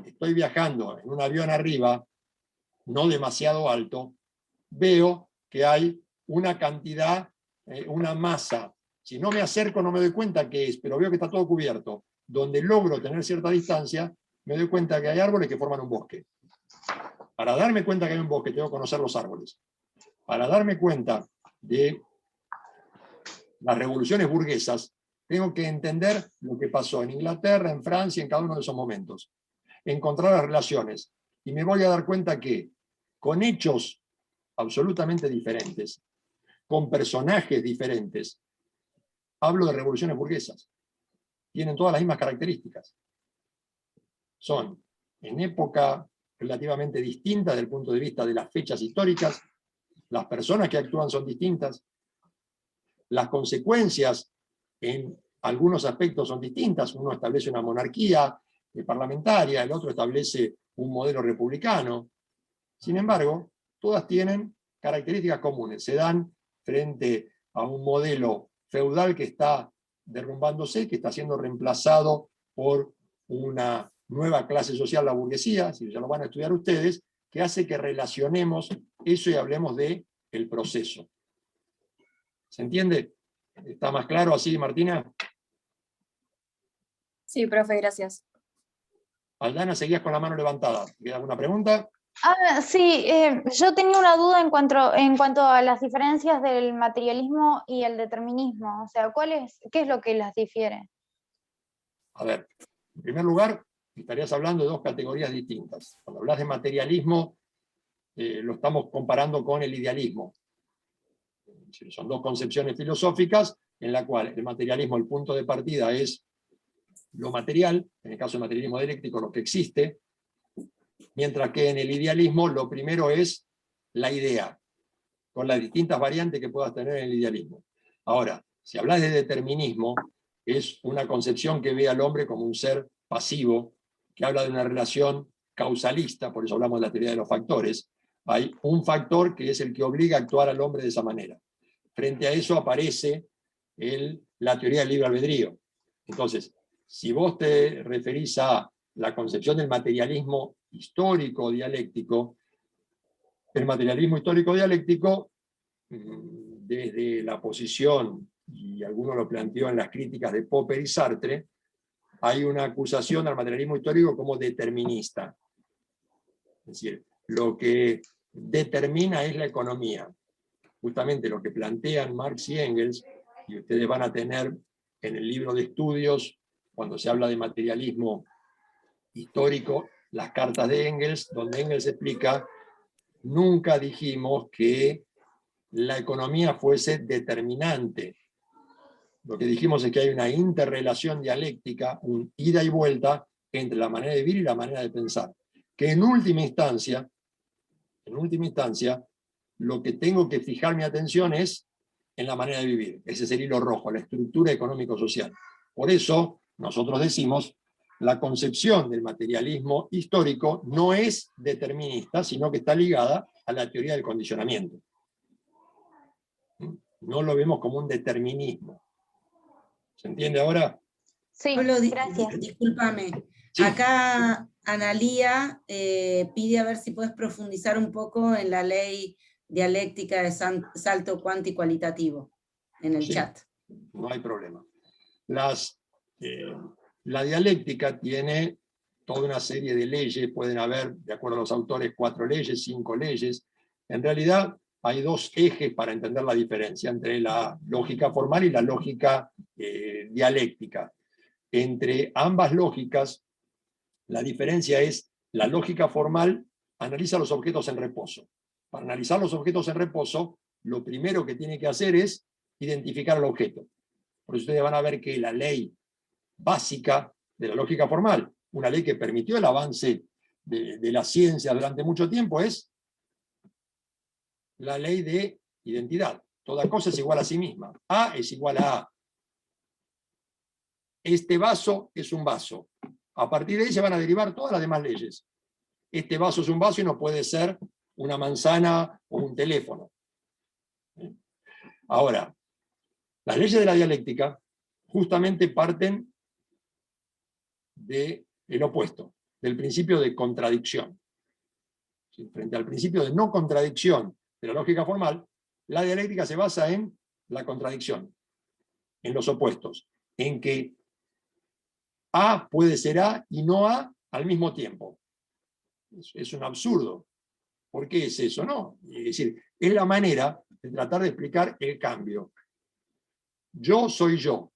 estoy viajando en un avión arriba, no demasiado alto, veo que hay una cantidad, una masa. Si no me acerco no me doy cuenta qué es, pero veo que está todo cubierto. Donde logro tener cierta distancia, me doy cuenta que hay árboles que forman un bosque. Para darme cuenta que hay un bosque, tengo que conocer los árboles. Para darme cuenta de las revoluciones burguesas, tengo que entender lo que pasó en Inglaterra, en Francia, en cada uno de esos momentos. Encontrar las relaciones. Y me voy a dar cuenta que con hechos absolutamente diferentes, con personajes diferentes, hablo de revoluciones burguesas. Tienen todas las mismas características. Son en época relativamente distinta desde el punto de vista de las fechas históricas, las personas que actúan son distintas, las consecuencias en algunos aspectos son distintas, uno establece una monarquía parlamentaria, el otro establece un modelo republicano. Sin embargo, todas tienen características comunes, se dan frente a un modelo feudal que está derrumbándose, que está siendo reemplazado por una nueva clase social, la burguesía, si ya lo van a estudiar ustedes, que hace que relacionemos eso y hablemos de el proceso. ¿Se entiende? ¿Está más claro así, Martina? Sí, profe, gracias. Aldana, seguías con la mano levantada. ¿Queda alguna pregunta? Sí, yo tenía una duda en cuanto a las diferencias del materialismo y el determinismo. O sea, ¿qué es lo que las difiere? A ver, en primer lugar, estarías hablando de dos categorías distintas. Cuando hablas de materialismo, lo estamos comparando con el idealismo. Son dos concepciones filosóficas en la cual el materialismo, el punto de partida es lo material, en el caso del materialismo dialéctico, lo que existe, mientras que en el idealismo lo primero es la idea, con las distintas variantes que puedas tener en el idealismo. Ahora, si hablas de determinismo, es una concepción que ve al hombre como un ser pasivo, que habla de una relación causalista, por eso hablamos de la teoría de los factores. Hay un factor que es el que obliga a actuar al hombre de esa manera. Frente a eso aparece la teoría del libre albedrío. Entonces, si vos te referís a la concepción del materialismo histórico dialéctico, el materialismo histórico dialéctico, desde la posición, y alguno lo planteó en las críticas de Popper y Sartre, hay una acusación al materialismo histórico como determinista. Es decir, lo que determina es la economía. Justamente lo que plantean Marx y Engels, y ustedes van a tener en el libro de estudios, cuando se habla de materialismo histórico, las cartas de Engels, donde Engels explica, nunca dijimos que la economía fuese determinante. Lo que dijimos es que hay una interrelación dialéctica, un ida y vuelta entre la manera de vivir y la manera de pensar. que en última instancia, lo que tengo que fijar mi atención es en la manera de vivir. Ese es el hilo rojo, la estructura económico-social. Por eso, nosotros decimos, la concepción del materialismo histórico no es determinista, sino que está ligada a la teoría del condicionamiento. No lo vemos como un determinismo. ¿Se entiende ahora? Sí, Pablo, gracias. discúlpame. Sí. Acá Analía pide a ver si puedes profundizar un poco en la ley dialéctica de salto cuanti-cualitativo en el Sí. chat. No hay problema. La dialéctica tiene toda una serie de leyes, pueden haber, de acuerdo a los autores, 4 leyes, 5 leyes. En realidad hay 2 ejes para entender la diferencia entre la lógica formal y la lógica dialéctica. Entre ambas lógicas, la diferencia es, la lógica formal analiza los objetos en reposo. Para analizar los objetos en reposo, lo primero que tiene que hacer es identificar el objeto. Por eso ustedes van a ver que la ley básica de la lógica formal, una ley que permitió el avance de la ciencia durante mucho tiempo, es la ley de identidad. Toda cosa es igual a sí misma. A es igual a A. Este vaso es un vaso. A partir de ahí se van a derivar todas las demás leyes. Este vaso es un vaso y no puede ser una manzana o un teléfono. Ahora, las leyes de la dialéctica justamente parten del opuesto, del principio de contradicción. ¿Sí? Frente al principio de no contradicción de la lógica formal, la dialéctica se basa en la contradicción, en los opuestos, en que A puede ser A y no A al mismo tiempo. Es un absurdo. ¿Por qué es eso? No. Es decir, es la manera de tratar de explicar el cambio. Yo soy yo,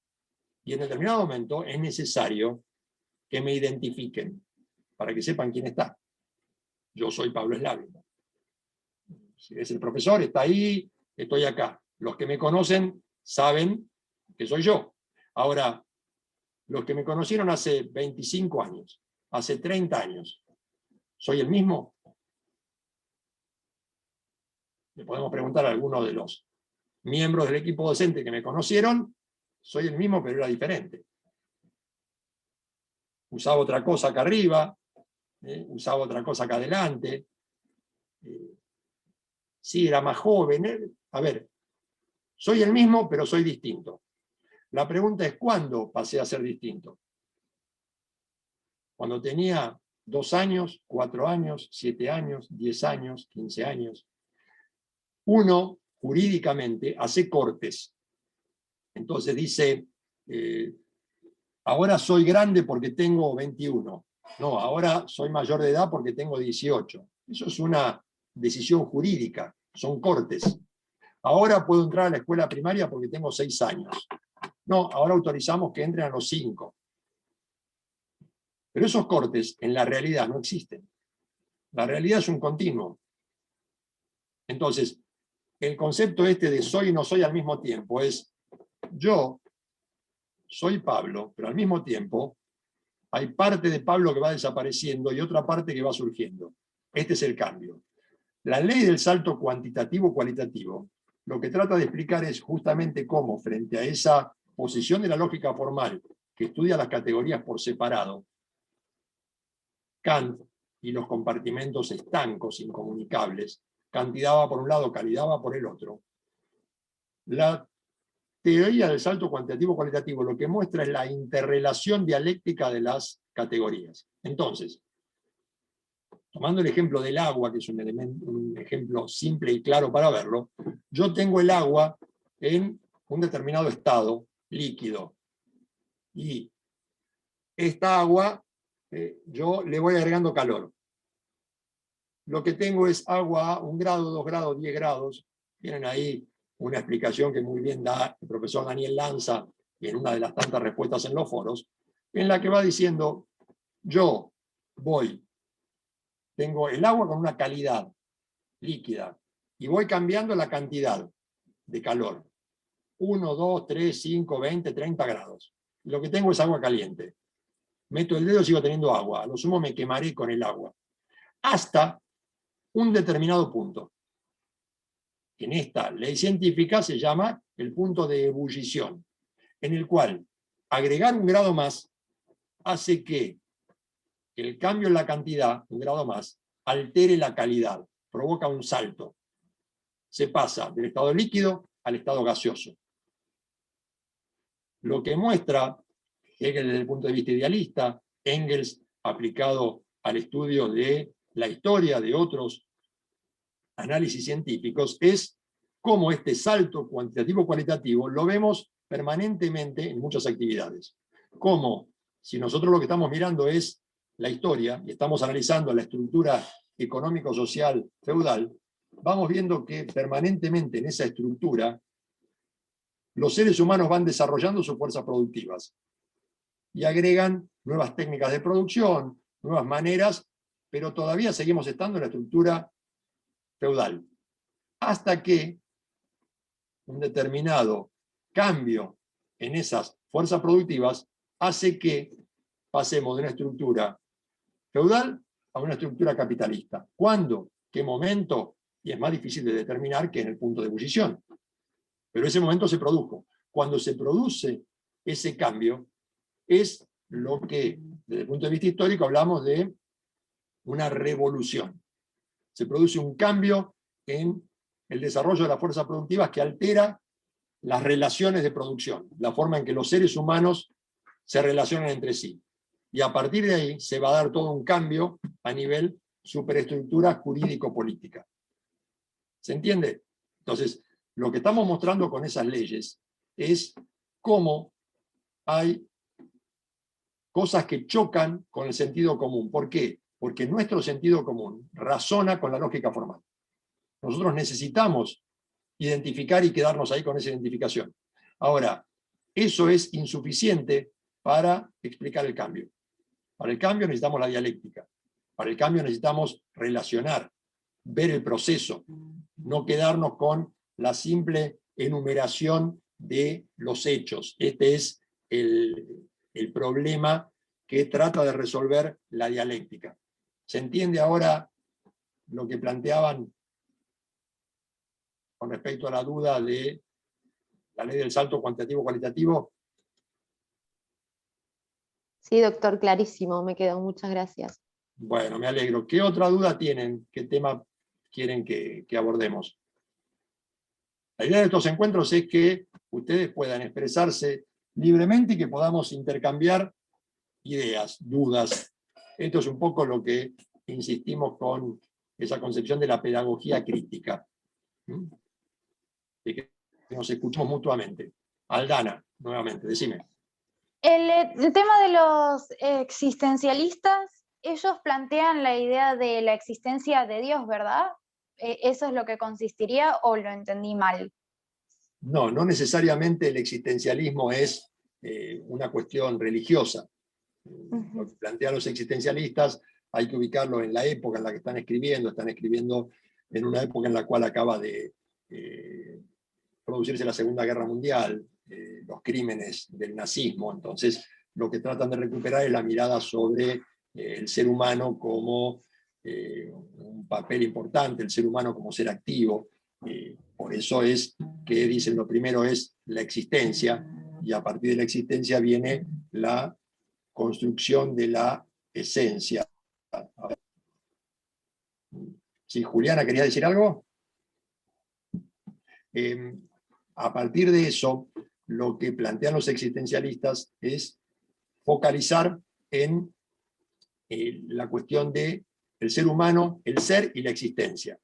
y en determinado momento es necesario que me identifiquen, para que sepan quién está. Yo soy Pablo Eslávina. Si es el profesor, está ahí, estoy acá. Los que me conocen saben que soy yo. Ahora, los que me conocieron hace 25 años, hace 30 años, ¿soy el mismo? Le podemos preguntar a algunos de los miembros del equipo docente que me conocieron, soy el mismo, pero era diferente. Usaba otra cosa acá arriba, usaba otra cosa acá adelante. Sí, era más joven. A ver, soy el mismo, pero soy distinto. La pregunta es, ¿cuándo pasé a ser distinto? Cuando tenía 2 años, 4 años, 7 años, 10 años, 15 años. Uno, jurídicamente, hace cortes. Entonces dice, ahora soy grande porque tengo 21. No, ahora soy mayor de edad porque tengo 18. Eso es una decisión jurídica, son cortes. Ahora puedo entrar a la escuela primaria porque tengo 6 años. No, ahora autorizamos que entren a los 5. Pero esos cortes en la realidad no existen. La realidad es un continuo. Entonces, el concepto este de soy y no soy al mismo tiempo es, yo soy Pablo, pero al mismo tiempo hay parte de Pablo que va desapareciendo y otra parte que va surgiendo. Este es el cambio. La ley del salto cuantitativo-cualitativo lo que trata de explicar es justamente cómo, frente a esa posición de la lógica formal que estudia las categorías por separado, Kant y los compartimentos estancos, incomunicables, cantidad va por un lado, calidad va por el otro. La teoría del salto cuantitativo-cualitativo lo que muestra es la interrelación dialéctica de las categorías. Entonces, tomando el ejemplo del agua, que es un ejemplo simple y claro para verlo, yo tengo el agua en un determinado estado líquido. Y esta agua, yo le voy agregando calor. Lo que tengo es agua a 1 grado, 2 grados, 10 grados. Tienen ahí una explicación que muy bien da el profesor Daniel Lanza en una de las tantas respuestas en los foros, en la que va diciendo, yo tengo el agua con una calidad líquida y voy cambiando la cantidad de calor. 1, 2, 3, 5, 20, 30 grados. Lo que tengo es agua caliente. Meto el dedo y sigo teniendo agua. A lo sumo me quemaré con el agua. hasta un determinado punto. En esta ley científica se llama el punto de ebullición, en el cual agregar un grado más hace que el cambio en la cantidad, un grado más, altere la calidad, provoca un salto. Se pasa del estado líquido al estado gaseoso. Lo que muestra Hegel desde el punto de vista idealista, Engels aplicado al estudio de la historia de otros análisis científicos, es cómo este salto cuantitativo-cualitativo lo vemos permanentemente en muchas actividades. Como si nosotros lo que estamos mirando es la historia y estamos analizando la estructura económico-social feudal, vamos viendo que permanentemente en esa estructura los seres humanos van desarrollando sus fuerzas productivas y agregan nuevas técnicas de producción, nuevas maneras, pero todavía seguimos estando en la estructura feudal. Hasta que un determinado cambio en esas fuerzas productivas hace que pasemos de una estructura feudal a una estructura capitalista. ¿Cuándo? ¿Qué momento? Y es más difícil de determinar que en el punto de ebullición. Pero ese momento se produjo. Cuando se produce ese cambio, es lo que, desde el punto de vista histórico, hablamos de una revolución. Se produce un cambio en el desarrollo de las fuerzas productivas que altera las relaciones de producción, la forma en que los seres humanos se relacionan entre sí. Y a partir de ahí se va a dar todo un cambio a nivel superestructura jurídico-política. ¿Se entiende? Entonces, lo que estamos mostrando con esas leyes es cómo hay cosas que chocan con el sentido común. ¿Por qué? Porque nuestro sentido común razona con la lógica formal. Nosotros necesitamos identificar y quedarnos ahí con esa identificación. Ahora, eso es insuficiente para explicar el cambio. Para el cambio necesitamos la dialéctica. Para el cambio necesitamos relacionar, ver el proceso, no quedarnos con la simple enumeración de los hechos. Este es el problema que trata de resolver la dialéctica. ¿Se entiende ahora lo que planteaban con respecto a la duda de la ley del salto cuantitativo-cualitativo? Sí, doctor, clarísimo, me quedo. Muchas gracias. Bueno, me alegro. ¿Qué otra duda tienen? ¿Qué tema quieren que abordemos? La idea de estos encuentros es que ustedes puedan expresarse libremente y que podamos intercambiar ideas, dudas. Esto es un poco lo que insistimos con esa concepción de la pedagogía crítica. Y que nos escuchamos mutuamente. Aldana, nuevamente, decime. El tema de los existencialistas, ellos plantean la idea de la existencia de Dios, ¿verdad? ¿Eso es lo que consistiría o lo entendí mal? No, no necesariamente el existencialismo es una cuestión religiosa. Lo que plantean los existencialistas hay que ubicarlo en la época en la que están escribiendo en una época en la cual acaba de producirse la Segunda Guerra Mundial, los crímenes del nazismo. Entonces lo que tratan de recuperar es la mirada sobre el ser humano como un papel importante, el ser humano como ser activo. Por eso es que dicen lo primero es la existencia, y a partir de la existencia viene la construcción de la esencia. ¿Sí, Juliana, quería decir algo? A partir de eso, lo que plantean los existencialistas es focalizar en la cuestión del ser humano, el ser y la existencia.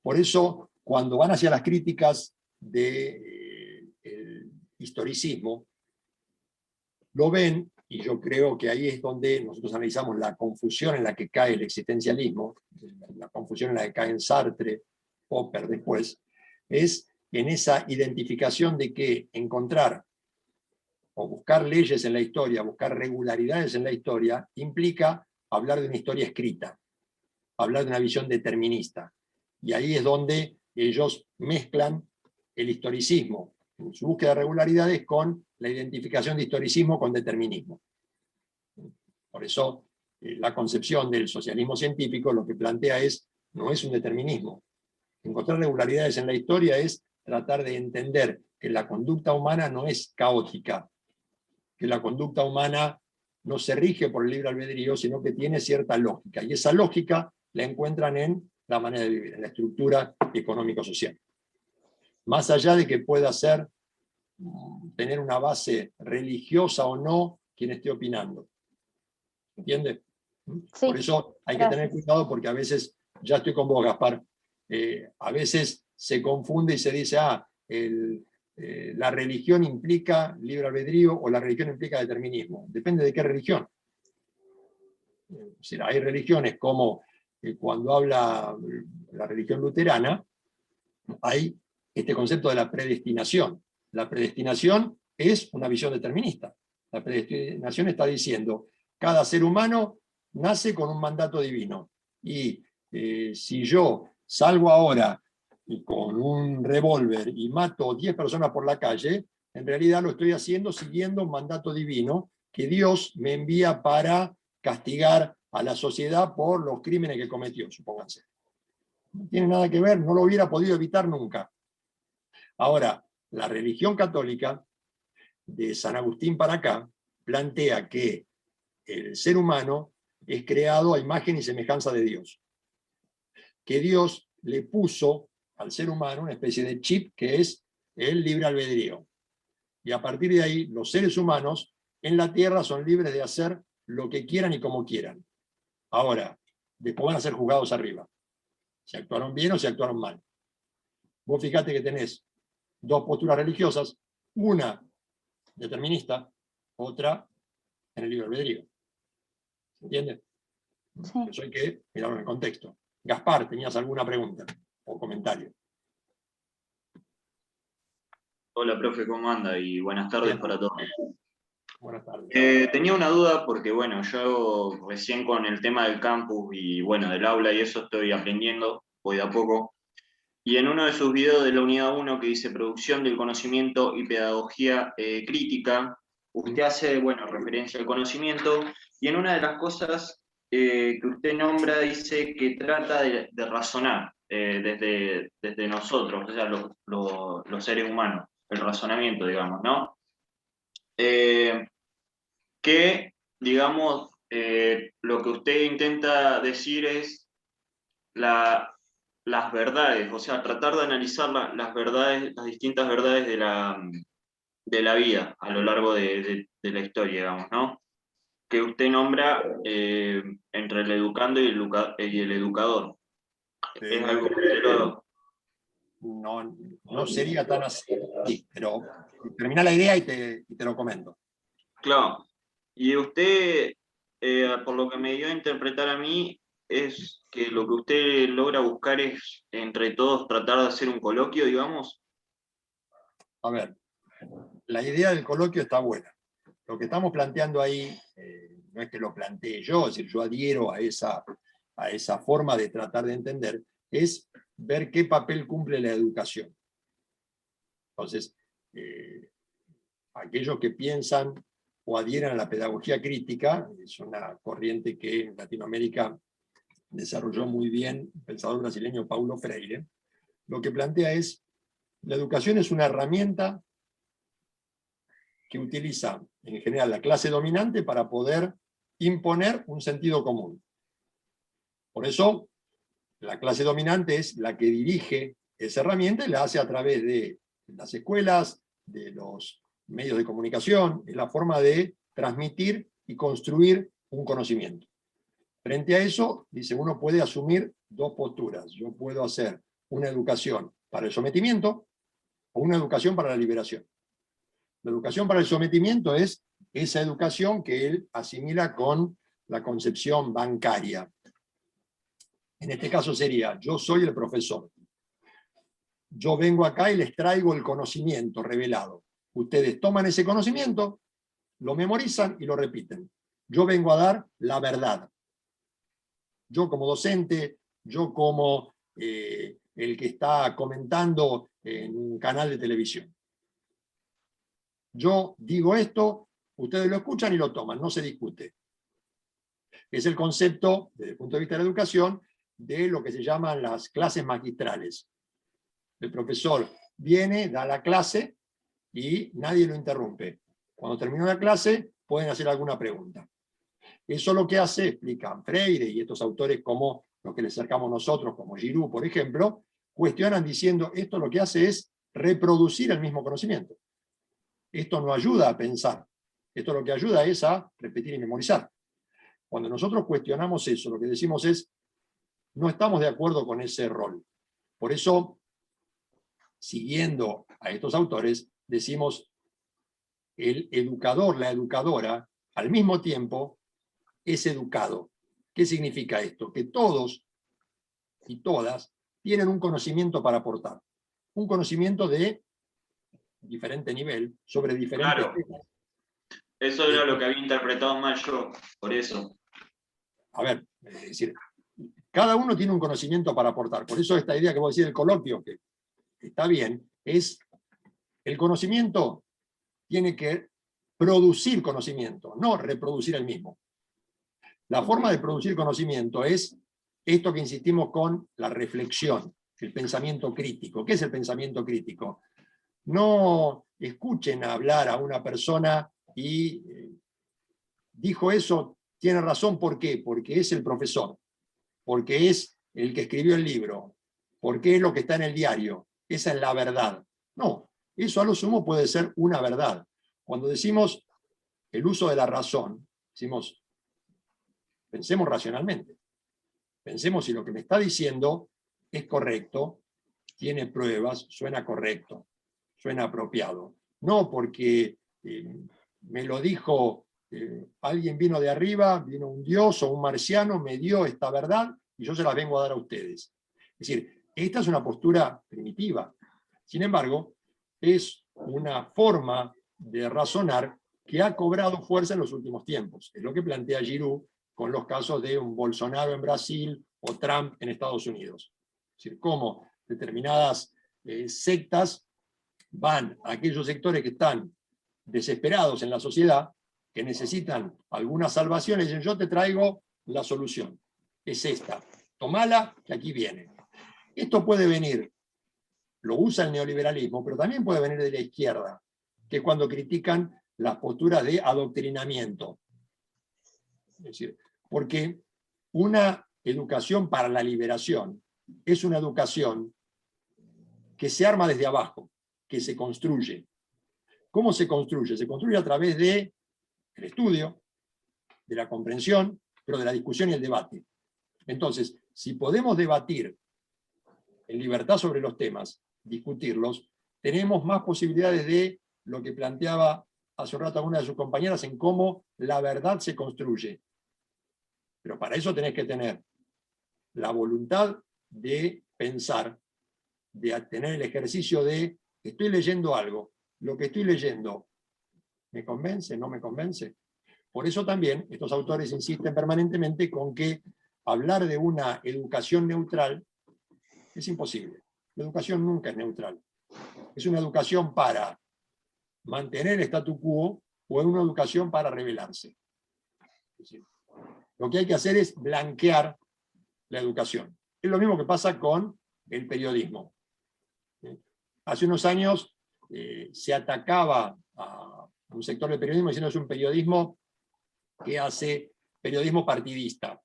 Por eso, cuando van hacia las críticas del historicismo, lo ven, y yo creo que ahí es donde nosotros analizamos la confusión en la que cae el existencialismo, la confusión en la que cae Sartre, Popper después, es en esa identificación de que encontrar o buscar leyes en la historia, buscar regularidades en la historia, implica hablar de una historia escrita, hablar de una visión determinista. Y ahí es donde ellos mezclan el historicismo en su búsqueda de regularidades con la identificación de historicismo con determinismo. Por eso la concepción del socialismo científico lo que plantea no es un determinismo. Encontrar regularidades en la historia es tratar de entender que la conducta humana no es caótica, que la conducta humana no se rige por el libre albedrío, sino que tiene cierta lógica. Y esa lógica la encuentran en la manera de vivir, en la estructura económico-social. Más allá de que pueda tener una base religiosa o no quien esté opinando. ¿Entiende? Sí, por eso hay que tener cuidado, porque a veces, ya estoy con vos, Gaspar, a veces se confunde y se dice, la religión implica libre albedrío o la religión implica determinismo. Depende de qué religión. Hay religiones como cuando habla la religión luterana, hay este concepto de la predestinación. La predestinación es una visión determinista. La predestinación está diciendo, cada ser humano nace con un mandato divino. Y si yo salgo ahora con un revólver y mato 10 personas por la calle, en realidad lo estoy haciendo siguiendo un mandato divino que Dios me envía para castigar a la sociedad por los crímenes que cometió, supónganse. No tiene nada que ver, no lo hubiera podido evitar nunca. Ahora, la religión católica, de San Agustín para acá, plantea que el ser humano es creado a imagen y semejanza de Dios. Que Dios le puso al ser humano una especie de chip que es el libre albedrío. Y a partir de ahí, los seres humanos en la tierra son libres de hacer lo que quieran y como quieran. Ahora, después van a ser juzgados arriba. Si actuaron bien o si actuaron mal. Vos fijate que tenés dos posturas religiosas, una determinista, otra en el libre albedrío. ¿Se entiende? Sí. Eso hay que mirarlo en el contexto. Gaspar, ¿tenías alguna pregunta o comentario? Hola, profe, ¿cómo anda? Y buenas tardes Bien. para todos. Buenas tardes. Tenía una duda porque, bueno, yo recién con el tema del campus y, bueno, del aula y eso estoy aprendiendo, voy de a poco. Y en uno de sus videos de la unidad 1 que dice Producción del Conocimiento y Pedagogía Crítica, usted hace, bueno, referencia al conocimiento, y en una de las cosas que usted nombra dice que trata de razonar desde nosotros, o sea, los seres humanos, el razonamiento, digamos, ¿no? Que, digamos, lo que usted intenta decir es las verdades, o sea, tratar de analizar las verdades, las distintas verdades de la vida a lo largo de la historia, digamos, ¿no? Que usted nombra entre el educando y el educador. Es algo que usted no sería tan así, pero termina la idea y te lo comento. Claro. Y usted, por lo que me dio a interpretar a mí, es que lo que usted logra buscar es, entre todos, tratar de hacer un coloquio, digamos. A ver, la idea del coloquio está buena. Lo que estamos planteando ahí, no es que lo plantee yo, es decir, yo adhiero a esa forma de tratar de entender, es ver qué papel cumple la educación. Entonces, aquellos que piensan o adhieren a la pedagogía crítica, es una corriente que en Latinoamérica desarrolló muy bien el pensador brasileño Paulo Freire, lo que plantea es, la educación es una herramienta que utiliza en general la clase dominante para poder imponer un sentido común. Por eso, la clase dominante es la que dirige esa herramienta y la hace a través de las escuelas, de los medios de comunicación, es la forma de transmitir y construir un conocimiento. Frente a eso, dice, uno puede asumir dos posturas. Yo puedo hacer una educación para el sometimiento o una educación para la liberación. La educación para el sometimiento es esa educación que él asimila con la concepción bancaria. En este caso sería, yo soy el profesor. Yo vengo acá y les traigo el conocimiento revelado. Ustedes toman ese conocimiento, lo memorizan y lo repiten. Yo vengo a dar la verdad. Yo como docente, yo como el que está comentando en un canal de televisión. Yo digo esto, ustedes lo escuchan y lo toman, no se discute. Es el concepto, desde el punto de vista de la educación, de lo que se llaman las clases magistrales. El profesor viene, da la clase y nadie lo interrumpe. Cuando termina la clase, pueden hacer alguna pregunta. Eso lo que hace, explican Freire y estos autores como los que le acercamos nosotros, como Giroux, por ejemplo, cuestionan diciendo, esto lo que hace es reproducir el mismo conocimiento. Esto no ayuda a pensar. Esto lo que ayuda es a repetir y memorizar. Cuando nosotros cuestionamos eso, lo que decimos es, no estamos de acuerdo con ese rol. Por eso, siguiendo a estos autores, decimos, el educador, la educadora, al mismo tiempo, es educado. ¿Qué significa esto? Que todos y todas tienen un conocimiento para aportar. Un conocimiento de diferente nivel, sobre diferentes temas. Eso era lo que había interpretado mal yo, por eso. A ver, es decir, cada uno tiene un conocimiento para aportar. Por eso esta idea que vos decís del coloquio, que está bien, es el conocimiento tiene que producir conocimiento, no reproducir el mismo. La forma de producir conocimiento es esto que insistimos con la reflexión, el pensamiento crítico. ¿Qué es el pensamiento crítico? No escuchen hablar a una persona y dijo eso, tiene razón, ¿por qué? Porque es el profesor, porque es el que escribió el libro, porque es lo que está en el diario, esa es la verdad. No, eso a lo sumo puede ser una verdad. Cuando decimos el uso de la razón, decimos, pensemos racionalmente. Pensemos si lo que me está diciendo es correcto, tiene pruebas, suena correcto, suena apropiado. No porque me lo dijo, alguien vino de arriba, vino un dios o un marciano, me dio esta verdad y yo se la vengo a dar a ustedes. Es decir, esta es una postura primitiva. Sin embargo, es una forma de razonar que ha cobrado fuerza en los últimos tiempos. Es lo que plantea Giroux con los casos de un Bolsonaro en Brasil o Trump en Estados Unidos. Es decir, cómo determinadas sectas van a aquellos sectores que están desesperados en la sociedad, que necesitan alguna salvación, y dicen, yo te traigo la solución. Es esta, tomala, que aquí viene. Esto puede venir, lo usa el neoliberalismo, pero también puede venir de la izquierda, que es cuando critican las posturas de adoctrinamiento. Es decir, porque una educación para la liberación es una educación que se arma desde abajo, que se construye. ¿Cómo se construye? Se construye a través del estudio, de la comprensión, pero de la discusión y el debate. Entonces, si podemos debatir en libertad sobre los temas, discutirlos, tenemos más posibilidades de lo que planteaba hace un rato alguna de sus compañeras en cómo la verdad se construye. Pero para eso tenés que tener la voluntad de pensar, de tener el ejercicio de, estoy leyendo algo, lo que estoy leyendo, ¿me convence? ¿No me convence? Por eso también estos autores insisten permanentemente con que hablar de una educación neutral es imposible. La educación nunca es neutral. Es una educación para mantener el statu quo o es una educación para rebelarse. Es decir, lo que hay que hacer es blanquear la educación. Es lo mismo que pasa con el periodismo. Hace unos años se atacaba a un sector del periodismo diciendo que es un periodismo que hace periodismo partidista.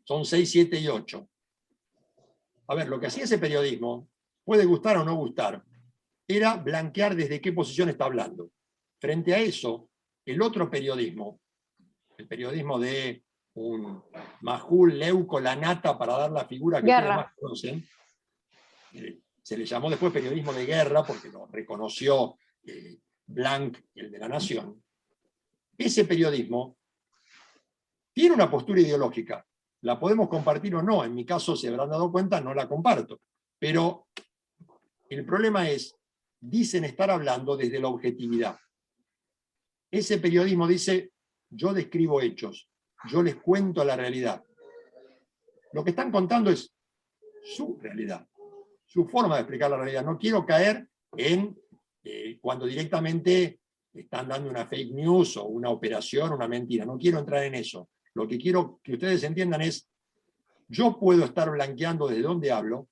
Son 6, 7 y 8. A ver, lo que hacía ese periodismo, puede gustar o no gustar, era blanquear desde qué posición está hablando. Frente a eso, el otro periodismo, el periodismo de un Majul, Leuco, Lanata, para dar la figura que ustedes más conocen, se le llamó después periodismo de guerra, porque lo reconoció Blanc, el de La Nación. Ese periodismo tiene una postura ideológica. La podemos compartir o no. En mi caso, se habrán dado cuenta, no la comparto. Pero el problema es, dicen estar hablando desde la objetividad. Ese periodismo dice, yo describo hechos, yo les cuento la realidad. Lo que están contando es su realidad, su forma de explicar la realidad. No quiero caer en cuando directamente están dando una fake news o una operación, una mentira. No quiero entrar en eso. lo que quiero que ustedes entiendan es, yo puedo estar blanqueando desde dónde hablo,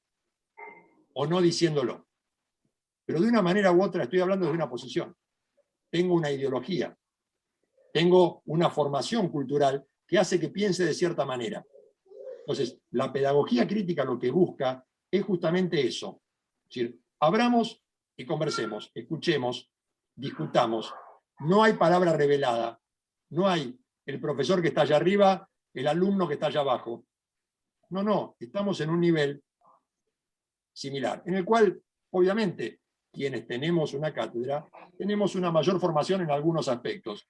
o no diciéndolo. Pero de una manera u otra estoy hablando de una posición. Tengo una ideología. Tengo una formación cultural que hace que piense de cierta manera. Entonces, la pedagogía crítica lo que busca es justamente eso. Es decir, abramos y conversemos, escuchemos, discutamos. No hay palabra revelada. No hay el profesor que está allá arriba, el alumno que está allá abajo. No, estamos en un nivel similar, en el cual, obviamente, quienes tenemos una cátedra, tenemos una mayor formación en algunos aspectos.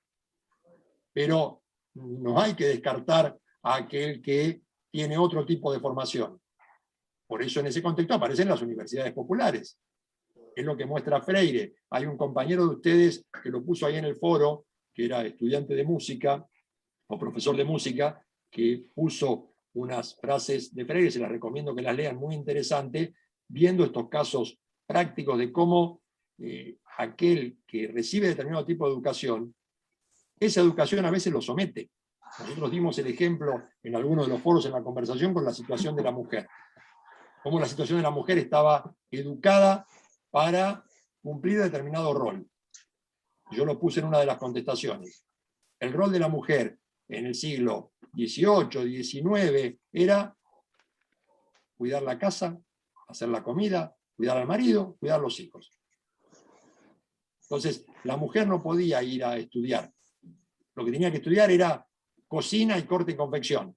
Pero no hay que descartar a aquel que tiene otro tipo de formación. Por eso en ese contexto aparecen las universidades populares. Es lo que muestra Freire. Hay un compañero de ustedes que lo puso ahí en el foro, que era estudiante de música, o profesor de música, que puso unas frases de Freire, se las recomiendo que las lean, muy interesante, viendo estos casos prácticos de cómo aquel que recibe determinado tipo de educación, esa educación a veces lo somete. Nosotros dimos el ejemplo en algunos de los foros en la conversación con la situación de la mujer. Cómo la situación de la mujer estaba educada para cumplir determinado rol. Yo lo puse en una de las contestaciones. El rol de la mujer en el siglo XVIII, XIX, era cuidar la casa, hacer la comida, cuidar al marido, cuidar a los hijos. Entonces, la mujer no podía ir a estudiar. Lo que tenía que estudiar era cocina y corte y confección.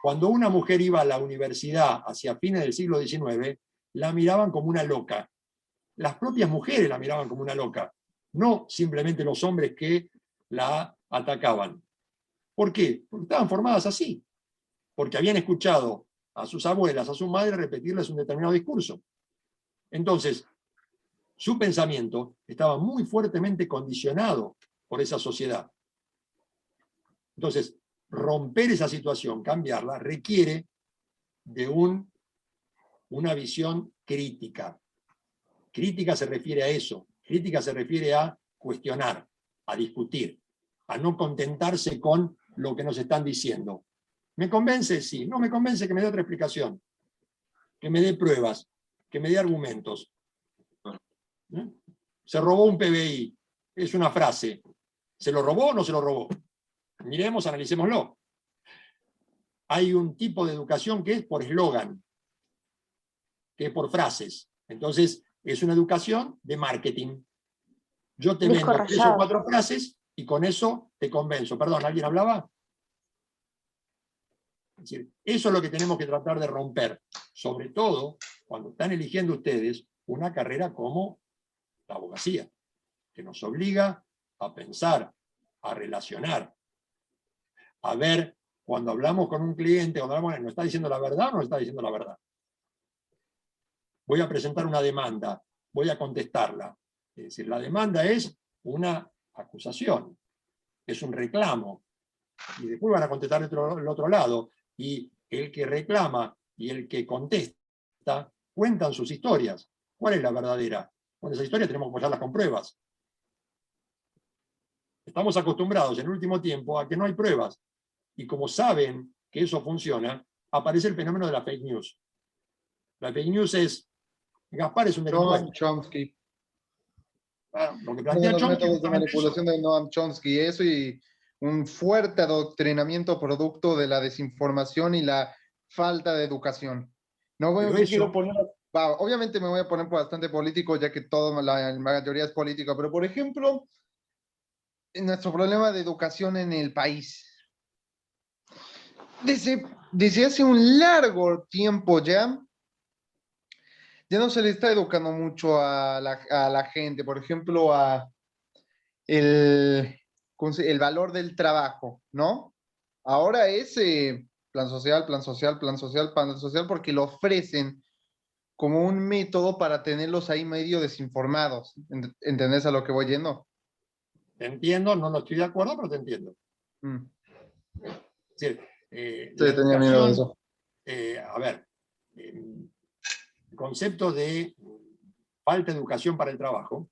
Cuando una mujer iba a la universidad hacia fines del siglo XIX, la miraban como una loca. Las propias mujeres la miraban como una loca, no simplemente los hombres que la atacaban. ¿Por qué? Porque estaban formadas así, porque habían escuchado a sus abuelas, a su madre repetirles un determinado discurso. Entonces, su pensamiento estaba muy fuertemente condicionado por esa sociedad. Entonces, romper esa situación, cambiarla, requiere de una visión crítica. Crítica se refiere a eso. Crítica se refiere a cuestionar, a discutir, a no contentarse con lo que nos están diciendo. ¿Me convence? Sí. No me convence, que me dé otra explicación, que me dé pruebas, que me dé argumentos. ¿Eh? Se robó un PBI. Es una frase. ¿Se lo robó o no se lo robó? Miremos, analicémoslo. Hay un tipo de educación que es por eslogan, que es por frases. Entonces, es una educación de marketing. Yo te vendo 3 o 4 frases y con eso te convenzo. Perdón, ¿alguien hablaba? Es decir, eso es lo que tenemos que tratar de romper. Sobre todo cuando están eligiendo ustedes una carrera como la abogacía, que nos obliga a pensar, a relacionar, a ver, cuando hablamos con un cliente, cuando hablamos, ¿nos está diciendo la verdad o no nos está diciendo la verdad? Voy a presentar una demanda, voy a contestarla. Es decir, la demanda es una acusación, es un reclamo. Y después van a contestar el otro lado. Y el que reclama y el que contesta cuentan sus historias. ¿Cuál es la verdadera? Con esa historia tenemos que apoyarlas con pruebas. Estamos acostumbrados en el último tiempo a que no hay pruebas. Y como saben que eso funciona, aparece el fenómeno de la fake news. La fake news es, Gaspar es un delincuente. Noam Chomsky. Bueno, lo que plantea Los Chomsky es métodos de justamente manipulación de Noam Chomsky, eso y un fuerte adoctrinamiento producto de la desinformación y la falta de educación. No Pero me eso- quiero poner, obviamente me voy a poner bastante político, ya que la mayoría es política, pero por ejemplo, en nuestro problema de educación en el país. Desde hace un largo tiempo ya no se le está educando mucho a la gente, por ejemplo, el valor del trabajo, ¿no? Ahora es plan social, plan social, plan social, plan social, porque lo ofrecen como un método para tenerlos ahí medio desinformados. ¿Entendés a lo que voy yendo? Te entiendo, no lo estoy de acuerdo, pero te entiendo. Mm. Es decir, Sí, la tenía miedo de educación, eso. a ver, el concepto de falta de educación para el trabajo,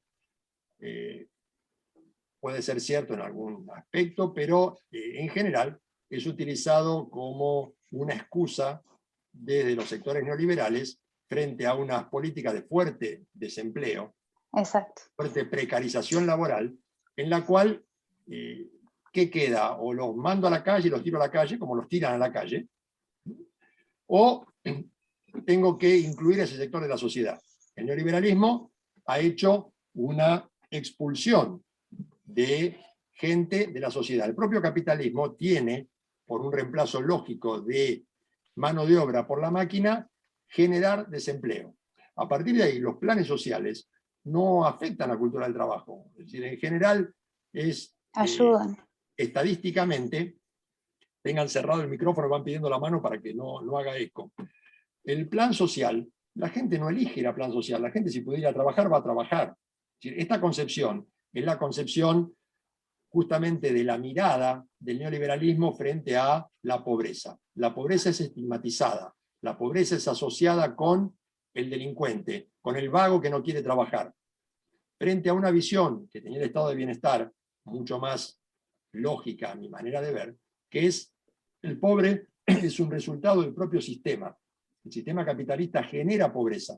puede ser cierto en algún aspecto, pero en general es utilizado como una excusa desde los sectores neoliberales frente a unas políticas de fuerte desempleo, Exacto. fuerte precarización laboral, en la cual, ¿qué queda? O los mando a la calle y los tiro a la calle, como los tiran a la calle, o tengo que incluir a ese sector de la sociedad. El neoliberalismo ha hecho una expulsión de gente de la sociedad. El propio capitalismo tiene, por un reemplazo lógico de mano de obra por la máquina, generar desempleo. A partir de ahí, los planes sociales no afectan la cultura del trabajo. Es decir, en general, ayudan. Estadísticamente, tengan cerrado el micrófono, van pidiendo la mano para que no haga eco. El plan social, la gente no elige ir a plan social, la gente si puede ir a trabajar, va a trabajar. Es decir, esta concepción es la concepción justamente de la mirada del neoliberalismo frente a la pobreza. La pobreza es estigmatizada, la pobreza es asociada con el delincuente, con el vago que no quiere trabajar. Frente a una visión que tenía el estado de bienestar, mucho más lógica a mi manera de ver, que es el pobre es un resultado del propio sistema. El sistema capitalista genera pobreza.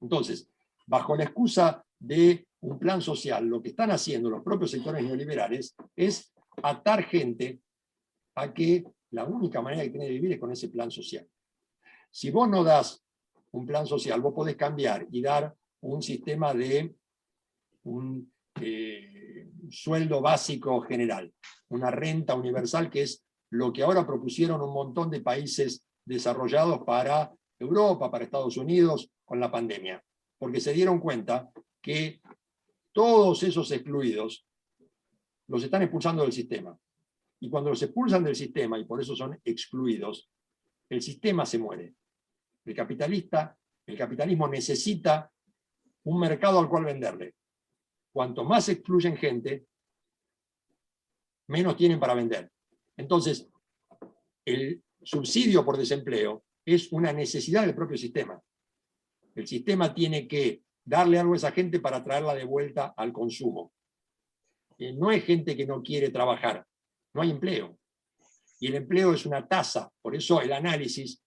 Entonces, bajo la excusa de un plan social, lo que están haciendo los propios sectores neoliberales es atar gente a que la única manera que tiene de vivir es con ese plan social. Si vos no das un plan social, vos podés cambiar y dar un sistema de un sueldo básico general, una renta universal, que es lo que ahora propusieron un montón de países desarrollados para Europa, para Estados Unidos, con la pandemia, porque se dieron cuenta que todos esos excluidos los están expulsando del sistema. Y cuando los expulsan del sistema, y por eso son excluidos, el sistema se muere. El capitalismo necesita un mercado al cual venderle. Cuanto más excluyen gente, menos tienen para vender. Entonces, el subsidio por desempleo es una necesidad del propio sistema. El sistema tiene que darle algo a esa gente para traerla de vuelta al consumo. No es gente que no quiere trabajar, no hay empleo. Y el empleo es una tasa, por eso el análisis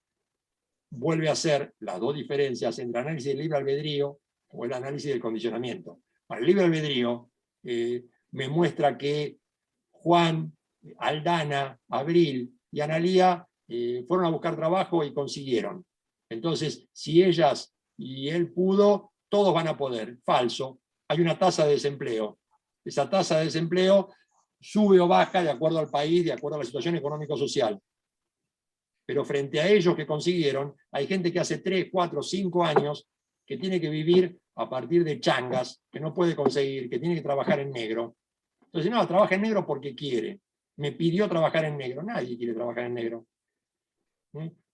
vuelve a ser las dos diferencias entre el análisis del libre albedrío o el análisis del condicionamiento. Para el libre albedrío me muestra que Juan, Aldana, Abril y Analía fueron a buscar trabajo y consiguieron. Entonces, si ellas y él pudo, todos van a poder. Falso. Hay una tasa de desempleo. Esa tasa de desempleo sube o baja de acuerdo al país, de acuerdo a la situación económico-social. Pero frente a ellos que consiguieron, hay gente que hace 3, 4, 5 años que tiene que vivir a partir de changas, que no puede conseguir, que tiene que trabajar en negro. Entonces, no, trabaja en negro porque quiere. Me pidió trabajar en negro. Nadie quiere trabajar en negro.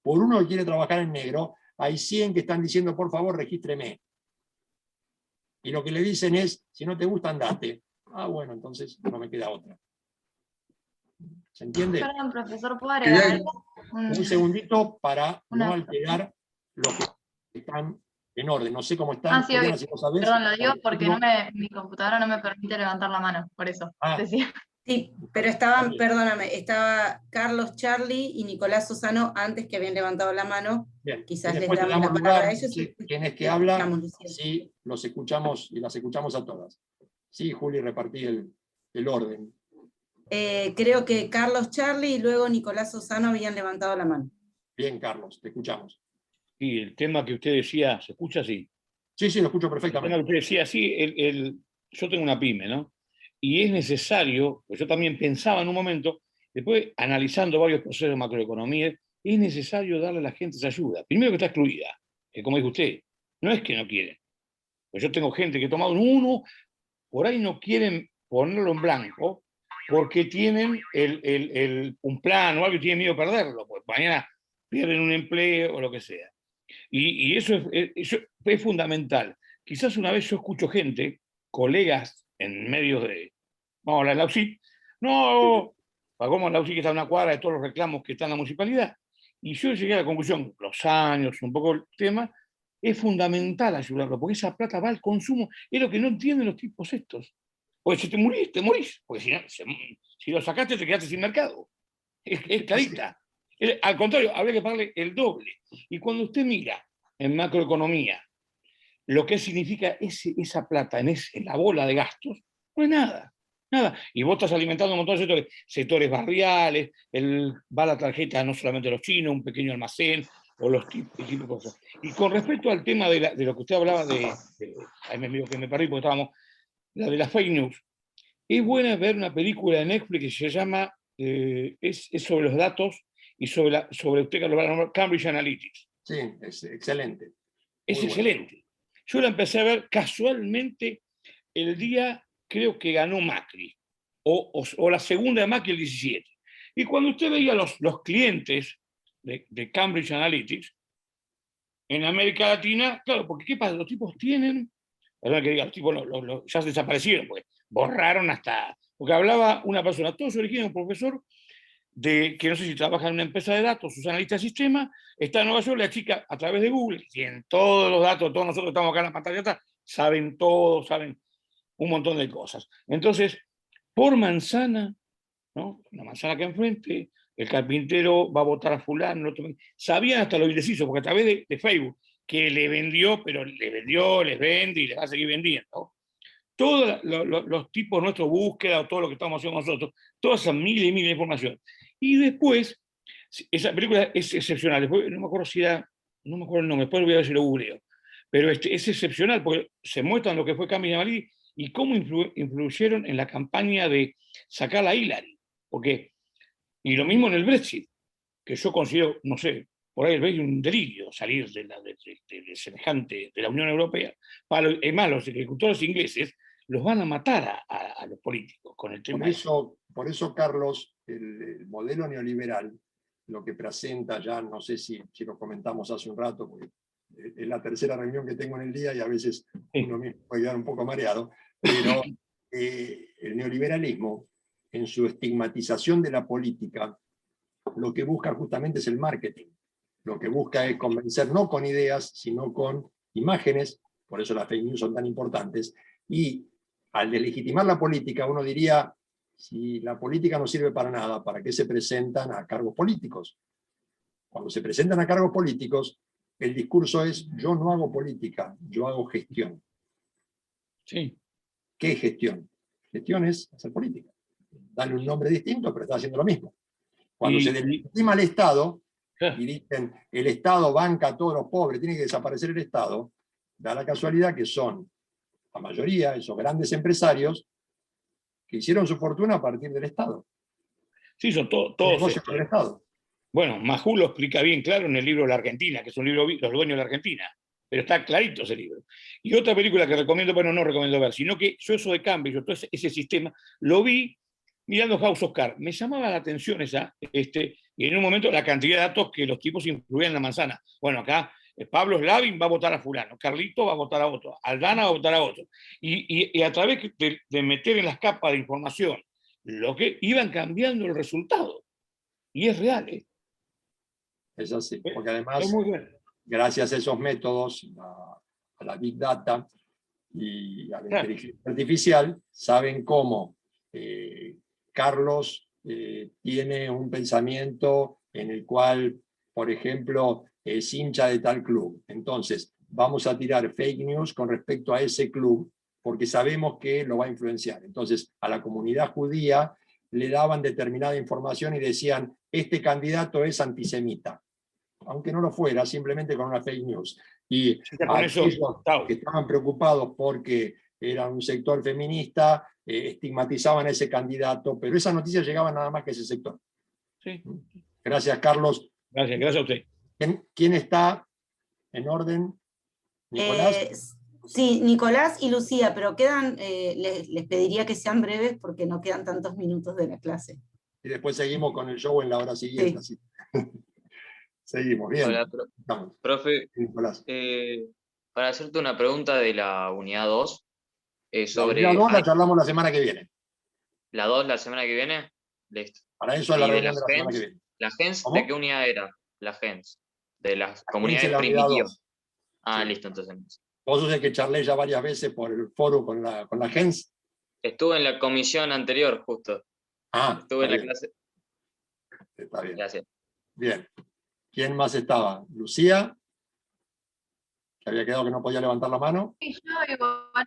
Por uno que quiere trabajar en negro, hay 100 que están diciendo, por favor, regístreme. Y lo que le dicen es, si no te gusta, andate. Ah, bueno, entonces no me queda otra. ¿Se entiende? Perdón, profesor, ¿puedo agregar algo? Un segundito para no alterar lo que están en orden. No sé cómo están. Sí, obvio. Si lo sabés, Perdón, lo digo porque mi computadora no me permite levantar la mano, por eso decía. Sí, pero estaban, perdóname, estaba Carlos Charlie y Nicolás Susano antes que habían levantado la mano. Bien. Quizás les Después damos la lugar, palabra a ellos. Quienes que hablan, sí, los escuchamos y las escuchamos a todas. Sí, Juli, repartí el orden. Creo que Carlos Charlie y luego Nicolás Susano habían levantado la mano. Bien, Carlos, te escuchamos. Sí, el tema que usted decía, ¿se escucha así? Sí, sí, lo escucho perfectamente. El tema que usted decía, sí, yo tengo una pyme, ¿no? Y es necesario, pues yo también pensaba en un momento, después analizando varios procesos de macroeconomía, es necesario darle a la gente esa ayuda. Primero que está excluida, que como dijo usted, no es que no quieren. Pues yo tengo gente que ha tomado un 1, por ahí no quieren ponerlo en blanco, porque tienen un plan o algo y tienen miedo a perderlo, pues mañana pierden un empleo o lo que sea. Y eso es fundamental. Quizás una vez yo escucho gente, colegas en medios de, vamos a hablar de la UCI, no, pagamos la UCI que está a una cuadra de todos los reclamos que están en la municipalidad, y yo llegué a la conclusión, los años, un poco el tema, es fundamental ayudarlo, porque esa plata va al consumo, es lo que no entienden los tipos estos. Porque si te morís. Porque si lo sacaste, te quedaste sin mercado. Es clarita. Al contrario, habría que pagarle el doble. Y cuando usted mira en macroeconomía lo que significa esa plata en la bola de gastos, no es nada. Nada. Y vos estás alimentando un montón de sectores barriales, va la tarjeta no solamente de los chinos, un pequeño almacén, o los tipos de cosas. Y con respecto al tema de lo que usted hablaba ahí me digo que me perdí porque estábamos, la de las fake news, es buena ver una película de Netflix que se llama, es sobre los datos y sobre usted que lo va a nombrar, Cambridge Analytics. Sí, es excelente. Es Muy excelente. bueno. Yo la empecé a ver casualmente el día, creo que ganó Macri, o la segunda de Macri el 17. Y cuando usted veía los clientes de Cambridge Analytics, en América Latina, claro, porque ¿qué pasa? Los tipos tienen, perdón que diga, los tipos ya desaparecieron, pues borraron hasta, porque hablaba una persona, todo su origen, un profesor, que no sé si trabaja en una empresa de datos, sus analistas de sistema, está en Nueva York, la chica a través de Google, tienen todos los datos, todos nosotros estamos acá en la pantalla atrás, saben todo, saben un montón de cosas. Entonces, por manzana, ¿no? Una manzana que enfrente, el carpintero va a votar a fulano, sabían hasta los indecisos, porque a través de Facebook, que le vendió, pero le vendió, les vende y les va a seguir vendiendo. Todos los tipos de nuestra búsqueda, o todo lo que estamos haciendo nosotros, todas esas miles y miles de información. Y después, esa película es excepcional. Después, no me acuerdo si era, no me acuerdo el nombre, después voy a ver si lo googleo. Pero es excepcional porque se muestran lo que fue Cambridge Analytica y cómo influyeron en la campaña de sacar a Hillary. Porque, y lo mismo en el Brexit, que yo considero, no sé, por ahí el Brexit un delirio salir de semejante, de la Unión Europea. Es más, los agricultores ingleses los van a matar a los políticos con el tema. Por eso, Carlos, el modelo neoliberal, lo que presenta ya, no sé si lo comentamos hace un rato, porque es la tercera reunión que tengo en el día y a veces uno mismo puede quedar un poco mareado, pero el neoliberalismo, en su estigmatización de la política, lo que busca justamente es el marketing. Lo que busca es convencer no con ideas, sino con imágenes, por eso las fake news son tan importantes, y al delegitimar la política, uno diría, si la política no sirve para nada, ¿para qué se presentan a cargos políticos? Cuando se presentan a cargos políticos, el discurso es, yo no hago política, yo hago gestión. Sí. ¿Qué es gestión? Gestión es hacer política. Dale un nombre distinto, pero está haciendo lo mismo. Cuando se delegitima al Estado, y dicen, el Estado banca a todos los pobres, tiene que desaparecer el Estado, da la casualidad que son la mayoría, esos grandes empresarios, que hicieron su fortuna a partir del Estado. Sí, son todos. Del Estado. Bueno, Majú lo explica bien claro en el libro La Argentina, que es un libro de los dueños de la Argentina, pero está clarito ese libro. Y otra película que recomiendo, bueno, no recomiendo ver, sino que yo eso de Cambridge, todo ese sistema, lo vi mirando House of Cards. Me llamaba la atención y en un momento la cantidad de datos que los tipos influían en la manzana. Bueno, acá Pablo Slavin va a votar a fulano, Carlito va a votar a otro, Aldana va a votar a otro. Y a través de meter en las capas de información lo que iban cambiando el resultado. Y es real, ¿eh? Es así, porque además, gracias a esos métodos, a la Big Data y a la inteligencia artificial, saben cómo Carlos tiene un pensamiento en el cual, por ejemplo, es hincha de tal club. Entonces, vamos a tirar fake news con respecto a ese club, porque sabemos que lo va a influenciar. Entonces, a la comunidad judía le daban determinada información y decían, este candidato es antisemita. Aunque no lo fuera, simplemente con una fake news. Y aquellos que estaban preocupados porque era un sector feminista, estigmatizaban a ese candidato, pero esa noticia llegaba nada más que a ese sector. Sí. Gracias, Carlos. Gracias a usted. ¿Quién está en orden? ¿Nicolás? Sí, Nicolás y Lucía, pero quedan, les pediría que sean breves porque no quedan tantos minutos de la clase. Y después seguimos con el show en la hora siguiente. Sí. Seguimos, bien. Hola, profe. Nicolás. Para hacerte una pregunta de la unidad 2, sobre... La unidad 2 la charlamos la semana que viene. ¿La 2 la semana que viene? Listo. Para eso es la reunión de la semana que viene. ¿La GENS ¿Cómo? de qué unidad era? La GENS. De las comunidades la primitivas. Sí. Listo, entonces. Vos sos el que charlé ya varias veces por el foro con la GENS. Estuve en la comisión anterior, justo. Estuve en la clase. Está bien. Gracias. Bien. ¿Quién más estaba? ¿Lucía? ¿Que había quedado que no podía levantar la mano? Sí, yo igual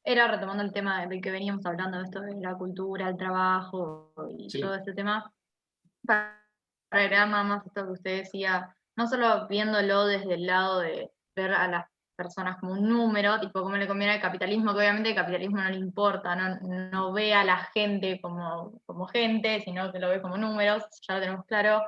era retomando el tema del que veníamos hablando, esto de la cultura, el trabajo y Sí. todo este tema, para agregar nada más esto que usted decía, no solo viéndolo desde el lado de ver a las personas como un número, tipo cómo le conviene al capitalismo, que obviamente el capitalismo no le importa, no ve a la gente como gente, sino que lo ve como números, ya lo tenemos claro.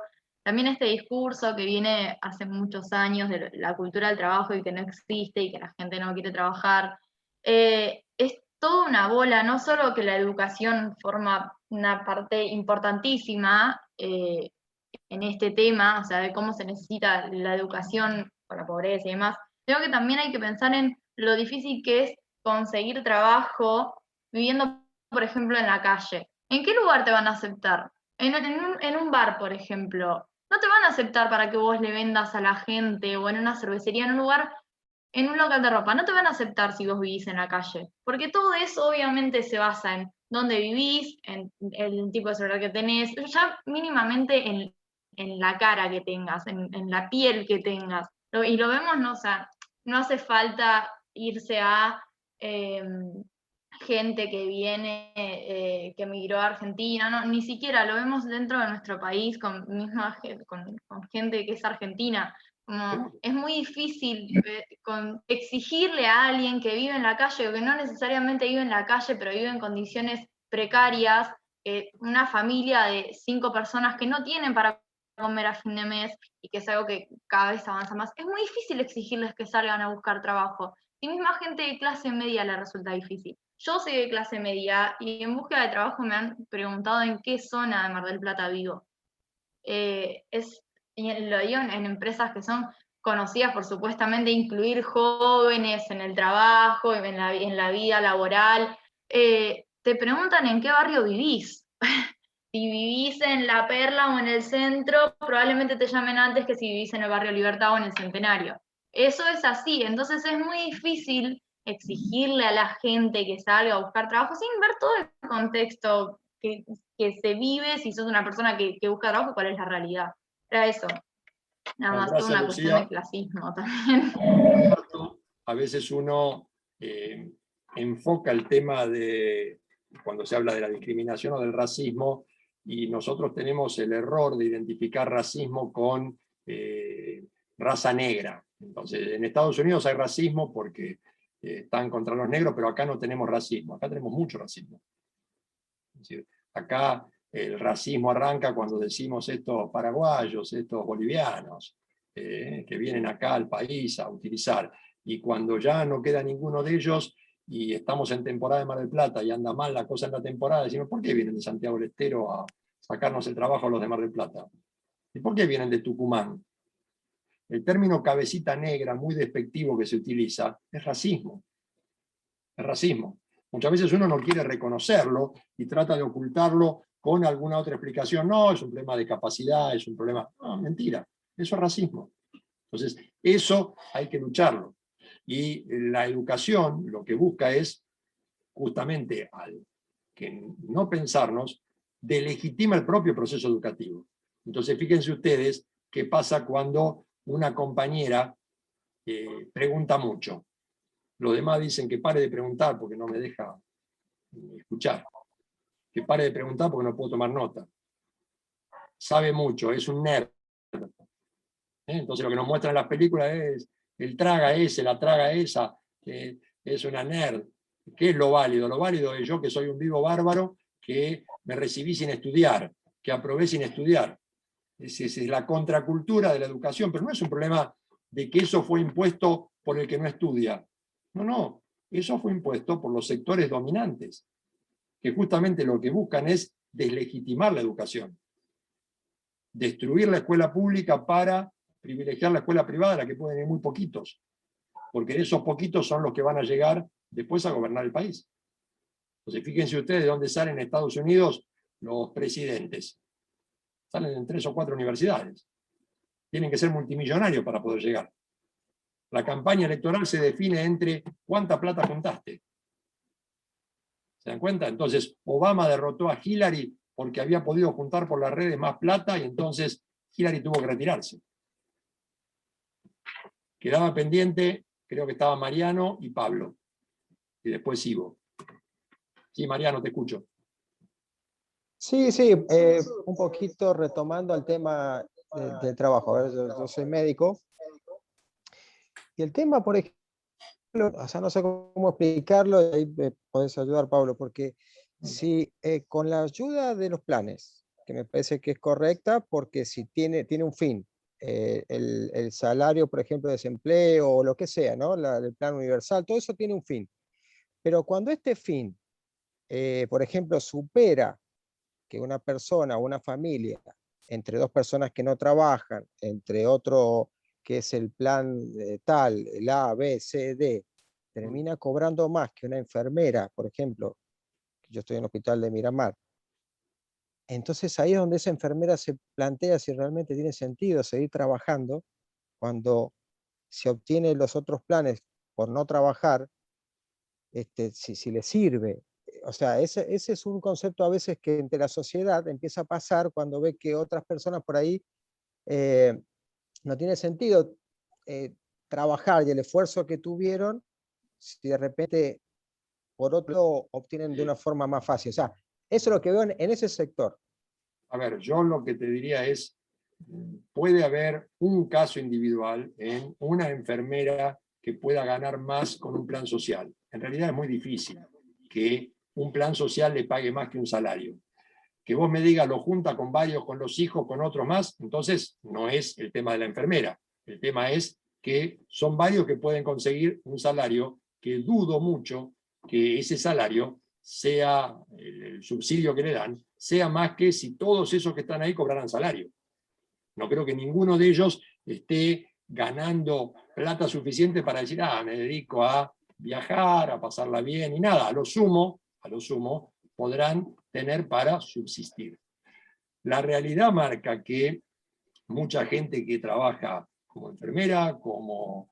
También este discurso que viene hace muchos años de la cultura del trabajo y que no existe y que la gente no quiere trabajar, es toda una bola, no solo que la educación forma una parte importantísima en este tema, o sea, de cómo se necesita la educación con la pobreza y demás, sino que también hay que pensar en lo difícil que es conseguir trabajo viviendo, por ejemplo, en la calle. ¿En qué lugar te van a aceptar? En un bar, por ejemplo. No te van a aceptar para que vos le vendas a la gente o en una cervecería, en un lugar, en un local de ropa. No te van a aceptar si vos vivís en la calle. Porque todo eso obviamente se basa en dónde vivís, en el tipo de celular que tenés, ya mínimamente en la cara que tengas, en la piel que tengas. Y lo vemos, no, o sea, no hace falta irse a gente que viene, que emigró a Argentina, no, ni siquiera lo vemos dentro de nuestro país con gente que es argentina. Como es muy difícil exigirle a alguien que vive en la calle o que no necesariamente vive en la calle, pero vive en condiciones precarias, una familia de 5 personas que no tienen para comer a fin de mes y que es algo que cada vez avanza más. Es muy difícil exigirles que salgan a buscar trabajo. Y misma gente de clase media le resulta difícil. Yo soy de clase media y en búsqueda de trabajo me han preguntado en qué zona de Mar del Plata vivo. Lo digo en empresas que son conocidas por supuestamente incluir jóvenes en el trabajo, en la vida laboral. Te preguntan en qué barrio vivís. Si vivís en La Perla o en el centro, probablemente te llamen antes que si vivís en el barrio Libertad o en el Centenario. Eso es así, entonces es muy difícil exigirle a la gente que salga a buscar trabajo sin ver todo el contexto que se vive, si sos una persona que busca trabajo, cuál es la realidad. Era eso. Nada más, toda una cuestión de clasismo también. A veces uno enfoca el tema de, cuando se habla de la discriminación o del racismo, y nosotros tenemos el error de identificar racismo con raza negra. Entonces, en Estados Unidos hay racismo porque están contra los negros, pero acá no tenemos racismo, acá tenemos mucho racismo. Es decir, acá el racismo arranca cuando decimos estos paraguayos, estos bolivianos, que vienen acá al país a utilizar, y cuando ya no queda ninguno de ellos, y estamos en temporada de Mar del Plata y anda mal la cosa en la temporada, decimos, ¿por qué vienen de Santiago del Estero a sacarnos el trabajo los de Mar del Plata? ¿Y por qué vienen de Tucumán? El término cabecita negra, muy despectivo que se utiliza, es racismo. Es racismo. Muchas veces uno no quiere reconocerlo y trata de ocultarlo con alguna otra explicación. No, es un problema de capacidad, es un problema... No, mentira, eso es racismo. Entonces, eso hay que lucharlo. Y la educación lo que busca es, justamente al que no pensarnos, delegitima el propio proceso educativo. Entonces, fíjense ustedes qué pasa cuando una compañera pregunta mucho. Los demás dicen que pare de preguntar porque no me deja escuchar. Que pare de preguntar porque no puedo tomar nota. Sabe mucho, es un nerd. Entonces lo que nos muestran en las películas es el traga ese, la traga esa, que es una nerd. ¿Qué es lo válido? Lo válido es yo que soy un vivo bárbaro, que me recibí sin estudiar, que aprobé sin estudiar. Esa es la contracultura de la educación, pero no es un problema de que eso fue impuesto por el que no estudia. No, no, eso fue impuesto por los sectores dominantes, que justamente lo que buscan es deslegitimar la educación. Destruir la escuela pública para privilegiar la escuela privada, a la que pueden ir muy poquitos, porque esos poquitos son los que van a llegar después a gobernar el país. Entonces fíjense ustedes de dónde salen en Estados Unidos los presidentes. Salen en 3 o 4 universidades. Tienen que ser multimillonarios para poder llegar. La campaña electoral se define entre cuánta plata juntaste. ¿Se dan cuenta? Entonces, Obama derrotó a Hillary porque había podido juntar por las redes más plata y entonces Hillary tuvo que retirarse. Quedaba pendiente, creo que estaba Mariano y Pablo. Y después Ivo. Sí, Mariano, te escucho. Sí, un poquito retomando el tema del trabajo. A ver, yo soy médico. Y el tema, por ejemplo, o sea, no sé cómo explicarlo, y ahí me podés ayudar, Pablo, porque si con la ayuda de los planes, que me parece que es correcta, porque si tiene un fin, el salario, por ejemplo, de desempleo o lo que sea, ¿no? El plan universal, todo eso tiene un fin. Pero cuando este fin, por ejemplo, supera que una persona o una familia, entre dos personas que no trabajan, entre otro que es el plan tal, el A, B, C, D, termina cobrando más que una enfermera, por ejemplo, yo estoy en el hospital de Miramar, entonces ahí es donde esa enfermera se plantea si realmente tiene sentido seguir trabajando cuando se obtienen los otros planes por no trabajar, si le sirve. O sea, ese es un concepto a veces que entre la sociedad empieza a pasar cuando ve que otras personas por ahí no tiene sentido trabajar y el esfuerzo que tuvieron si de repente por otro lado obtienen de una forma más fácil. O sea, eso es lo que veo en ese sector. A ver, yo lo que te diría es, puede haber un caso individual en una enfermera que pueda ganar más con un plan social. En realidad es muy difícil que un plan social le pague más que un salario. Que vos me digas, lo junta con varios, con los hijos, con otros más, entonces no es el tema de la enfermera. El tema es que son varios que pueden conseguir un salario que dudo mucho que ese salario sea, el subsidio que le dan, sea más que si todos esos que están ahí cobraran salario. No creo que ninguno de ellos esté ganando plata suficiente para decir, me dedico a viajar, a pasarla bien y nada. A lo sumo, podrán tener para subsistir. La realidad marca que mucha gente que trabaja como enfermera, como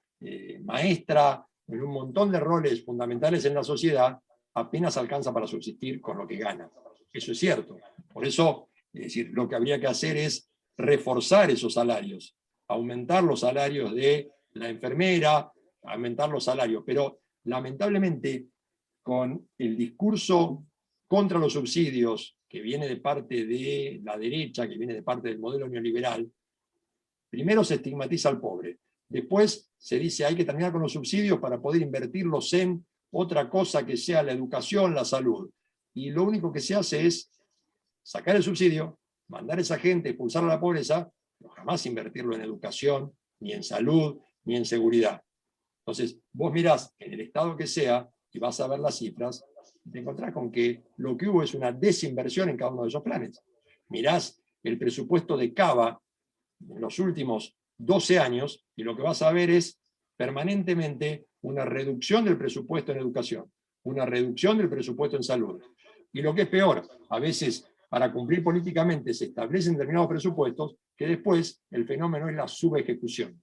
maestra, en un montón de roles fundamentales en la sociedad, apenas alcanza para subsistir con lo que gana. Eso es cierto. Por eso, es decir, lo que habría que hacer es reforzar esos salarios, aumentar los salarios de la enfermera, aumentar los salarios. Pero lamentablemente, con el discurso contra los subsidios que viene de parte de la derecha, que viene de parte del modelo neoliberal, primero se estigmatiza al pobre, después se dice hay que terminar con los subsidios para poder invertirlos en otra cosa que sea la educación, la salud. Y lo único que se hace es sacar el subsidio, mandar a esa gente, expulsar a la pobreza, pero jamás invertirlo en educación, ni en salud, ni en seguridad. Entonces, vos mirás en el estado que sea y vas a ver las cifras, y te encontrás con que lo que hubo es una desinversión en cada uno de esos planes. Mirás el presupuesto de Cava en los últimos 12 años y lo que vas a ver es permanentemente una reducción del presupuesto en educación, una reducción del presupuesto en salud. Y lo que es peor, a veces para cumplir políticamente se establecen determinados presupuestos que después el fenómeno es la subejecución.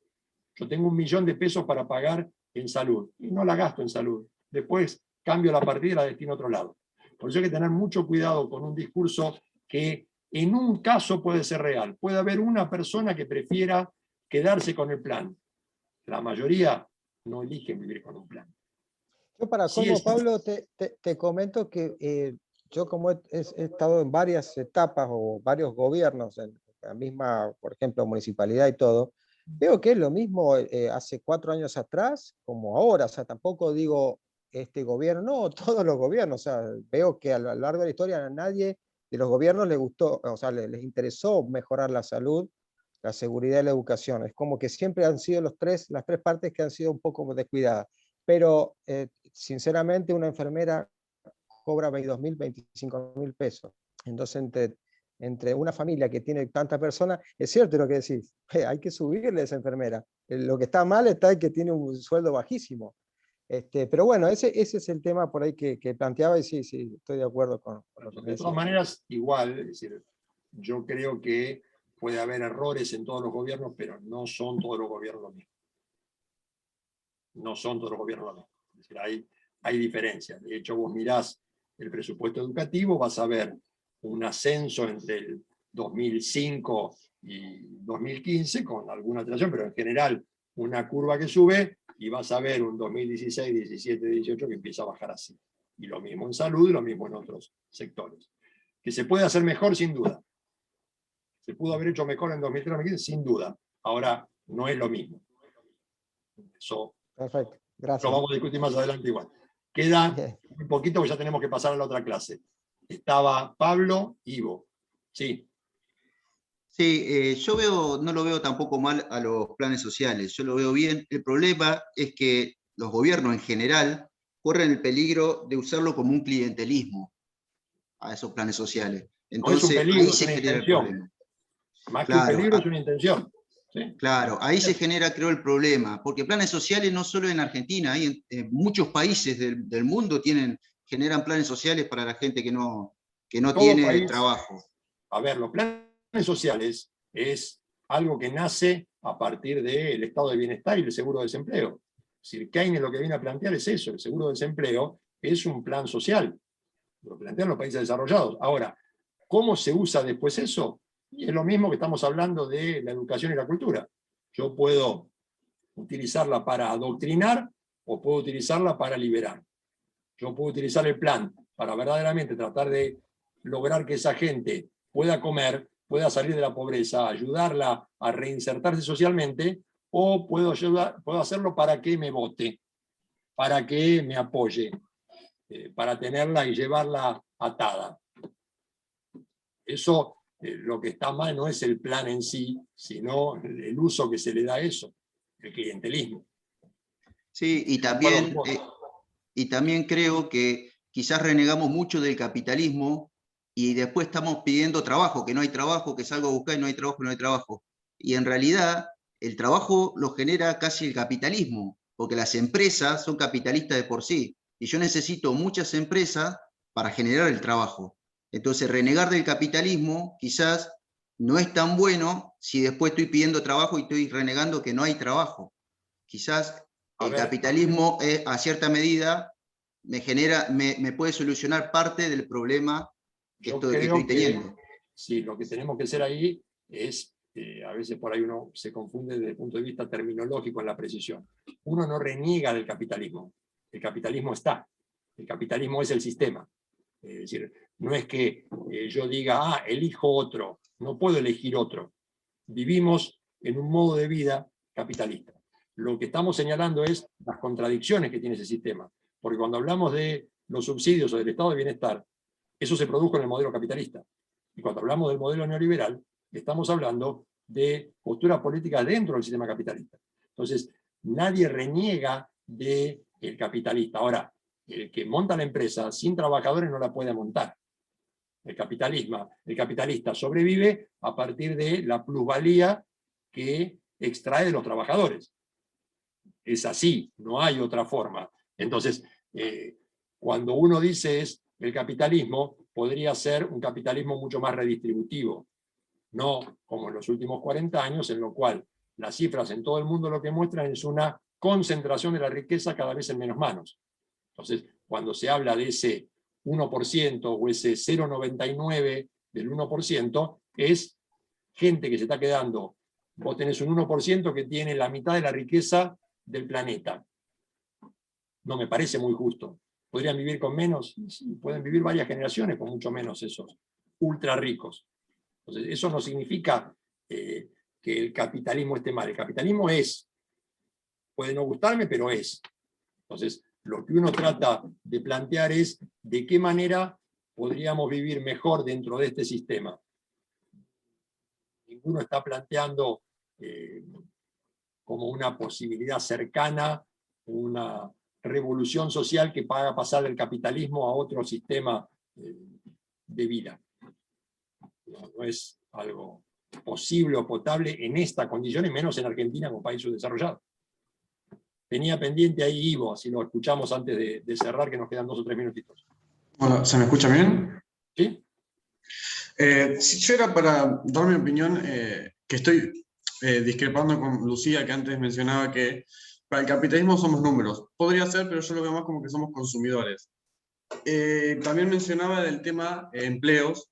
Yo tengo 1 millón de pesos para pagar en salud y no la gasto en salud. Después cambio la partida y la destino a otro lado. Por eso hay que tener mucho cuidado con un discurso que en un caso puede ser real. Puede haber una persona que prefiera quedarse con el plan. La mayoría no eligen vivir con un plan. Yo para colmo, Pablo, te comento que yo como he estado en varias etapas o varios gobiernos, en la misma, por ejemplo, municipalidad y todo, veo que es lo mismo hace 4 años atrás como ahora. O sea, tampoco digo este gobierno, no, todos los gobiernos. O sea, veo que a lo largo de la historia a nadie de los gobiernos les gustó, o sea, les interesó mejorar la salud, la seguridad y la educación. Es como que siempre han sido las tres partes que han sido un poco descuidadas. Pero sinceramente una enfermera cobra 22.000, 25.000 pesos. Entonces entre una familia que tiene tantas personas, es cierto lo que decís, hay que subirle a esa enfermera. Lo que está mal está el que tiene un sueldo bajísimo. Pero bueno, ese es el tema por ahí que planteaba y sí, estoy de acuerdo con lo que me De todas maneras, igual, es decir, yo creo que puede haber errores en todos los gobiernos, pero no son todos los gobiernos lo mismo. No son todos los gobiernos lo mismo. Es decir, hay diferencias. De hecho, vos mirás el presupuesto educativo, vas a ver un ascenso entre el 2005 y 2015, con alguna alteración, pero en general una curva que sube, y vas a ver un 2016, 17, 18 que empieza a bajar así. Y lo mismo en salud, y lo mismo en otros sectores. Que se puede hacer mejor, sin duda. Se pudo haber hecho mejor en 2013, 2015, sin duda. Ahora, no es lo mismo. Eso Perfecto, gracias. lo vamos a discutir más adelante igual. Queda un poquito, porque ya tenemos que pasar a la otra clase. Estaba Pablo, Ivo. Sí. Sí, yo no lo veo tampoco mal a los planes sociales, yo lo veo bien. El problema es que los gobiernos en general corren el peligro de usarlo como un clientelismo a esos planes sociales. Entonces, no es un peligro, ahí es se una genera el intención. problema. Más Claro, que un peligro, es una intención. ¿Sí? Claro, ahí se genera, creo, el problema, porque planes sociales no solo en Argentina, hay en muchos países del mundo generan planes sociales para la gente que no Todo tiene país, trabajo. A ver, los planes sociales es algo que nace a partir del estado de bienestar y el seguro de desempleo. Es decir, Keynes lo que viene a plantear es eso, el seguro de desempleo es un plan social. Lo plantean los países desarrollados. Ahora, ¿cómo se usa después eso? Y es lo mismo que estamos hablando de la educación y la cultura. Yo puedo utilizarla para adoctrinar o puedo utilizarla para liberar. Yo puedo utilizar el plan para verdaderamente tratar de lograr que esa gente pueda comer, pueda salir de la pobreza, ayudarla a reinsertarse socialmente, o puedo hacerlo para que me vote, para que me apoye, para tenerla y llevarla atada. Eso, lo que está mal no es el plan en sí, sino el uso que se le da a eso, el clientelismo. Sí, y también creo que quizás renegamos mucho del capitalismo y después estamos pidiendo trabajo, que no hay trabajo, que salgo a buscar y no hay trabajo, no hay trabajo. Y en realidad el trabajo lo genera casi el capitalismo, porque las empresas son capitalistas de por sí. Y yo necesito muchas empresas para generar el trabajo. Entonces renegar del capitalismo quizás no es tan bueno si después estoy pidiendo trabajo y estoy renegando que no hay trabajo. Quizás el capitalismo, a cierta medida, me puede solucionar parte del problema que estoy teniendo. Sí, lo que tenemos que hacer ahí es, a veces por ahí uno se confunde desde el punto de vista terminológico en la precisión. Uno no reniega del capitalismo. El capitalismo está. El capitalismo es el sistema. Es decir, no es que yo diga, elijo otro. No puedo elegir otro. Vivimos en un modo de vida capitalista. Lo que estamos señalando es las contradicciones que tiene ese sistema. Porque cuando hablamos de los subsidios o del estado de bienestar, eso se produjo en el modelo capitalista. Y cuando hablamos del modelo neoliberal, estamos hablando de posturas políticas dentro del sistema capitalista. Entonces, nadie reniega del capitalista. Ahora, el que monta la empresa sin trabajadores no la puede montar. El capitalista sobrevive a partir de la plusvalía que extrae de los trabajadores. Es así, no hay otra forma. Entonces, cuando uno dice el capitalismo, podría ser un capitalismo mucho más redistributivo, no como en los últimos 40 años, en lo cual las cifras en todo el mundo lo que muestran es una concentración de la riqueza cada vez en menos manos. Entonces, cuando se habla de ese 1% o ese 0,99 del 1%, es gente que se está quedando. Vos tenés un 1% que tiene la mitad de la riqueza del planeta. No me parece muy justo. ¿Podrían vivir con menos? Sí, pueden vivir varias generaciones con mucho menos esos ultra ricos. Entonces, eso no significa que el capitalismo esté mal. El capitalismo puede no gustarme, pero es. Entonces, lo que uno trata de plantear es de qué manera podríamos vivir mejor dentro de este sistema. Ninguno está planteando como una posibilidad cercana, una revolución social que haga pasar del capitalismo a otro sistema de vida. No es algo posible o potable en esta condición, y menos en Argentina como país subdesarrollado. Tenía pendiente ahí Ivo, si lo escuchamos antes de cerrar, que nos quedan 2 o 3 minutitos. Hola, ¿se me escucha bien? ¿Sí? Si yo era para dar mi opinión, que estoy discrepando con Lucía, que antes mencionaba que para el capitalismo somos números. Podría ser, pero yo lo veo más como que somos consumidores. también mencionaba del tema empleos,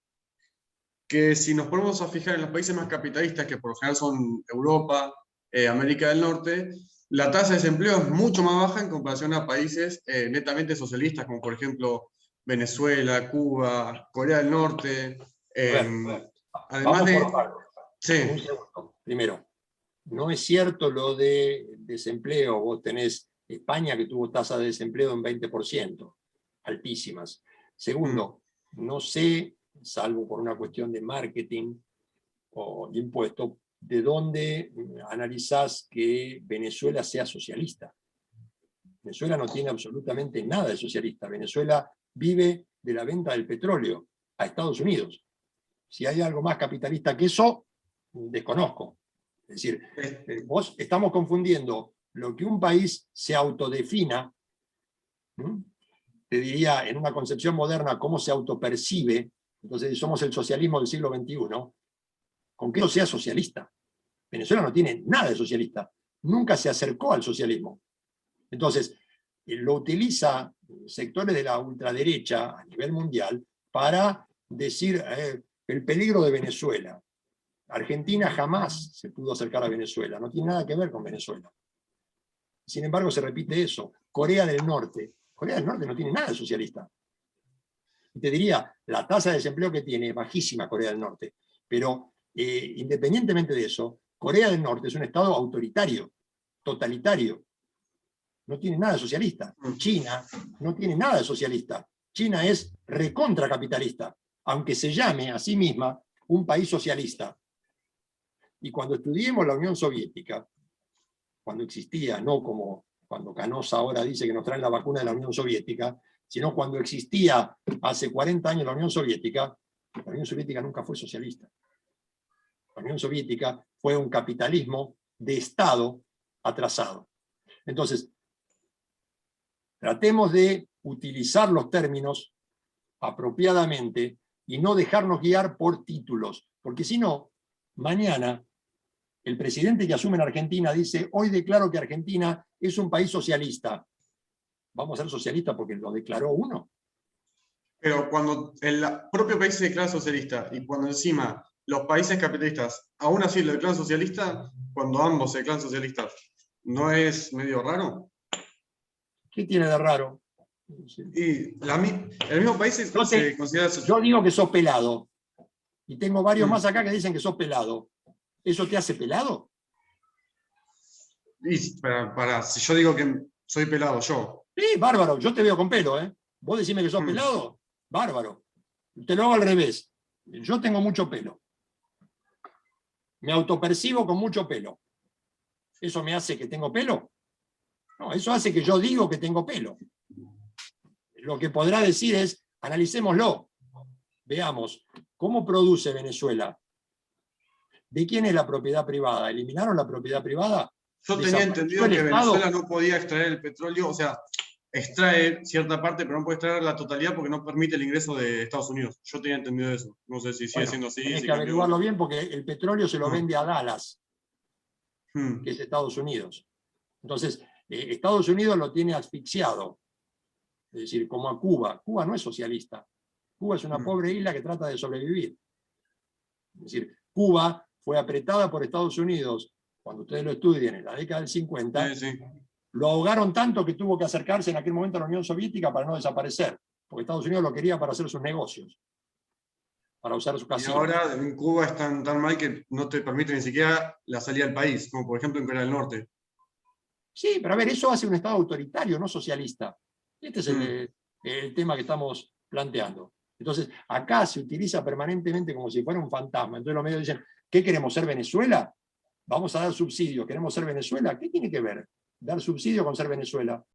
que si nos ponemos a fijar en los países más capitalistas, que por lo general son Europa, América del Norte, la tasa de desempleo es mucho más baja en comparación a países netamente socialistas, como por ejemplo Venezuela, Cuba, Corea del Norte. Además de... Sí. Un segundo. Primero, no es cierto lo de desempleo. Vos tenés España que tuvo tasa de desempleo en 20%, altísimas. Segundo, no sé, salvo por una cuestión de marketing o de impuesto, de dónde analizás que Venezuela sea socialista. Venezuela no tiene absolutamente nada de socialista. Venezuela vive de la venta del petróleo a Estados Unidos. Si hay algo más capitalista que eso, desconozco. Es decir, estamos confundiendo lo que un país se autodefina, te diría en una concepción moderna cómo se autopercibe, entonces somos el socialismo del siglo XXI, con que eso sea socialista. Venezuela no tiene nada de socialista, nunca se acercó al socialismo. Entonces, lo utiliza sectores de la ultraderecha a nivel mundial para decir el peligro de Venezuela. Argentina jamás se pudo acercar a Venezuela, no tiene nada que ver con Venezuela. Sin embargo, se repite eso. Corea del Norte no tiene nada de socialista. Y te diría, la tasa de desempleo que tiene es bajísima Corea del Norte, pero independientemente de eso, Corea del Norte es un estado autoritario, totalitario. No tiene nada de socialista. China no tiene nada de socialista. China es recontracapitalista, aunque se llame a sí misma un país socialista. Y cuando estudiemos la Unión Soviética, cuando existía, no como cuando Canosa ahora dice que nos traen la vacuna de la Unión Soviética, sino cuando existía hace 40 años la Unión Soviética nunca fue socialista. La Unión Soviética fue un capitalismo de Estado atrasado. Entonces, tratemos de utilizar los términos apropiadamente y no dejarnos guiar por títulos, porque si no, mañana el presidente que asume en Argentina dice: hoy declaro que Argentina es un país socialista. ¿Vamos a ser socialistas porque lo declaró uno? Pero cuando el propio país se declara socialista y cuando encima los países capitalistas aún así lo declaran socialista, cuando ambos se declaran socialistas, ¿no es medio raro? ¿Qué tiene de raro? Y el mismo país se considera socialista. Yo digo que sos pelado, y tengo varios más acá que dicen que sos pelado. ¿Eso te hace pelado? Y si yo digo que soy pelado, yo. Sí, bárbaro, yo te veo con pelo, ¿eh? Vos decime que sos pelado, bárbaro. Te lo hago al revés. Yo tengo mucho pelo. Me autopercibo con mucho pelo. ¿Eso me hace que tengo pelo? No, eso hace que yo digo que tengo pelo. Lo que podrá decir es, analicémoslo. Veamos, ¿cómo produce Venezuela? ¿De quién es la propiedad privada? ¿Eliminaron la propiedad privada? Yo tenía entendido que Venezuela no podía extraer el petróleo, o sea, extrae cierta parte, pero no puede extraer la totalidad porque no permite el ingreso de Estados Unidos. Yo tenía entendido eso. No sé si sigue siendo así. Tienes que averiguarlo bien porque el petróleo se lo vende a Dallas, que es Estados Unidos. Entonces, Estados Unidos lo tiene asfixiado. Es decir, como a Cuba. Cuba no es socialista. Cuba es una pobre isla que trata de sobrevivir. Es decir, Cuba fue apretada por Estados Unidos, cuando ustedes lo estudian, en la década del 50, lo ahogaron tanto que tuvo que acercarse en aquel momento a la Unión Soviética para no desaparecer, porque Estados Unidos lo quería para hacer sus negocios, para usar su casino. Y ahora en Cuba están tan mal que no te permite ni siquiera la salida del país, como por ejemplo en Corea del Norte. Sí, pero a ver, eso hace un Estado autoritario, no socialista. Este es el tema que estamos planteando. Entonces, acá se utiliza permanentemente como si fuera un fantasma. Entonces los medios dicen, ¿qué queremos ser Venezuela? Vamos a dar subsidios, ¿queremos ser Venezuela? ¿Qué tiene que ver dar subsidio con ser Venezuela?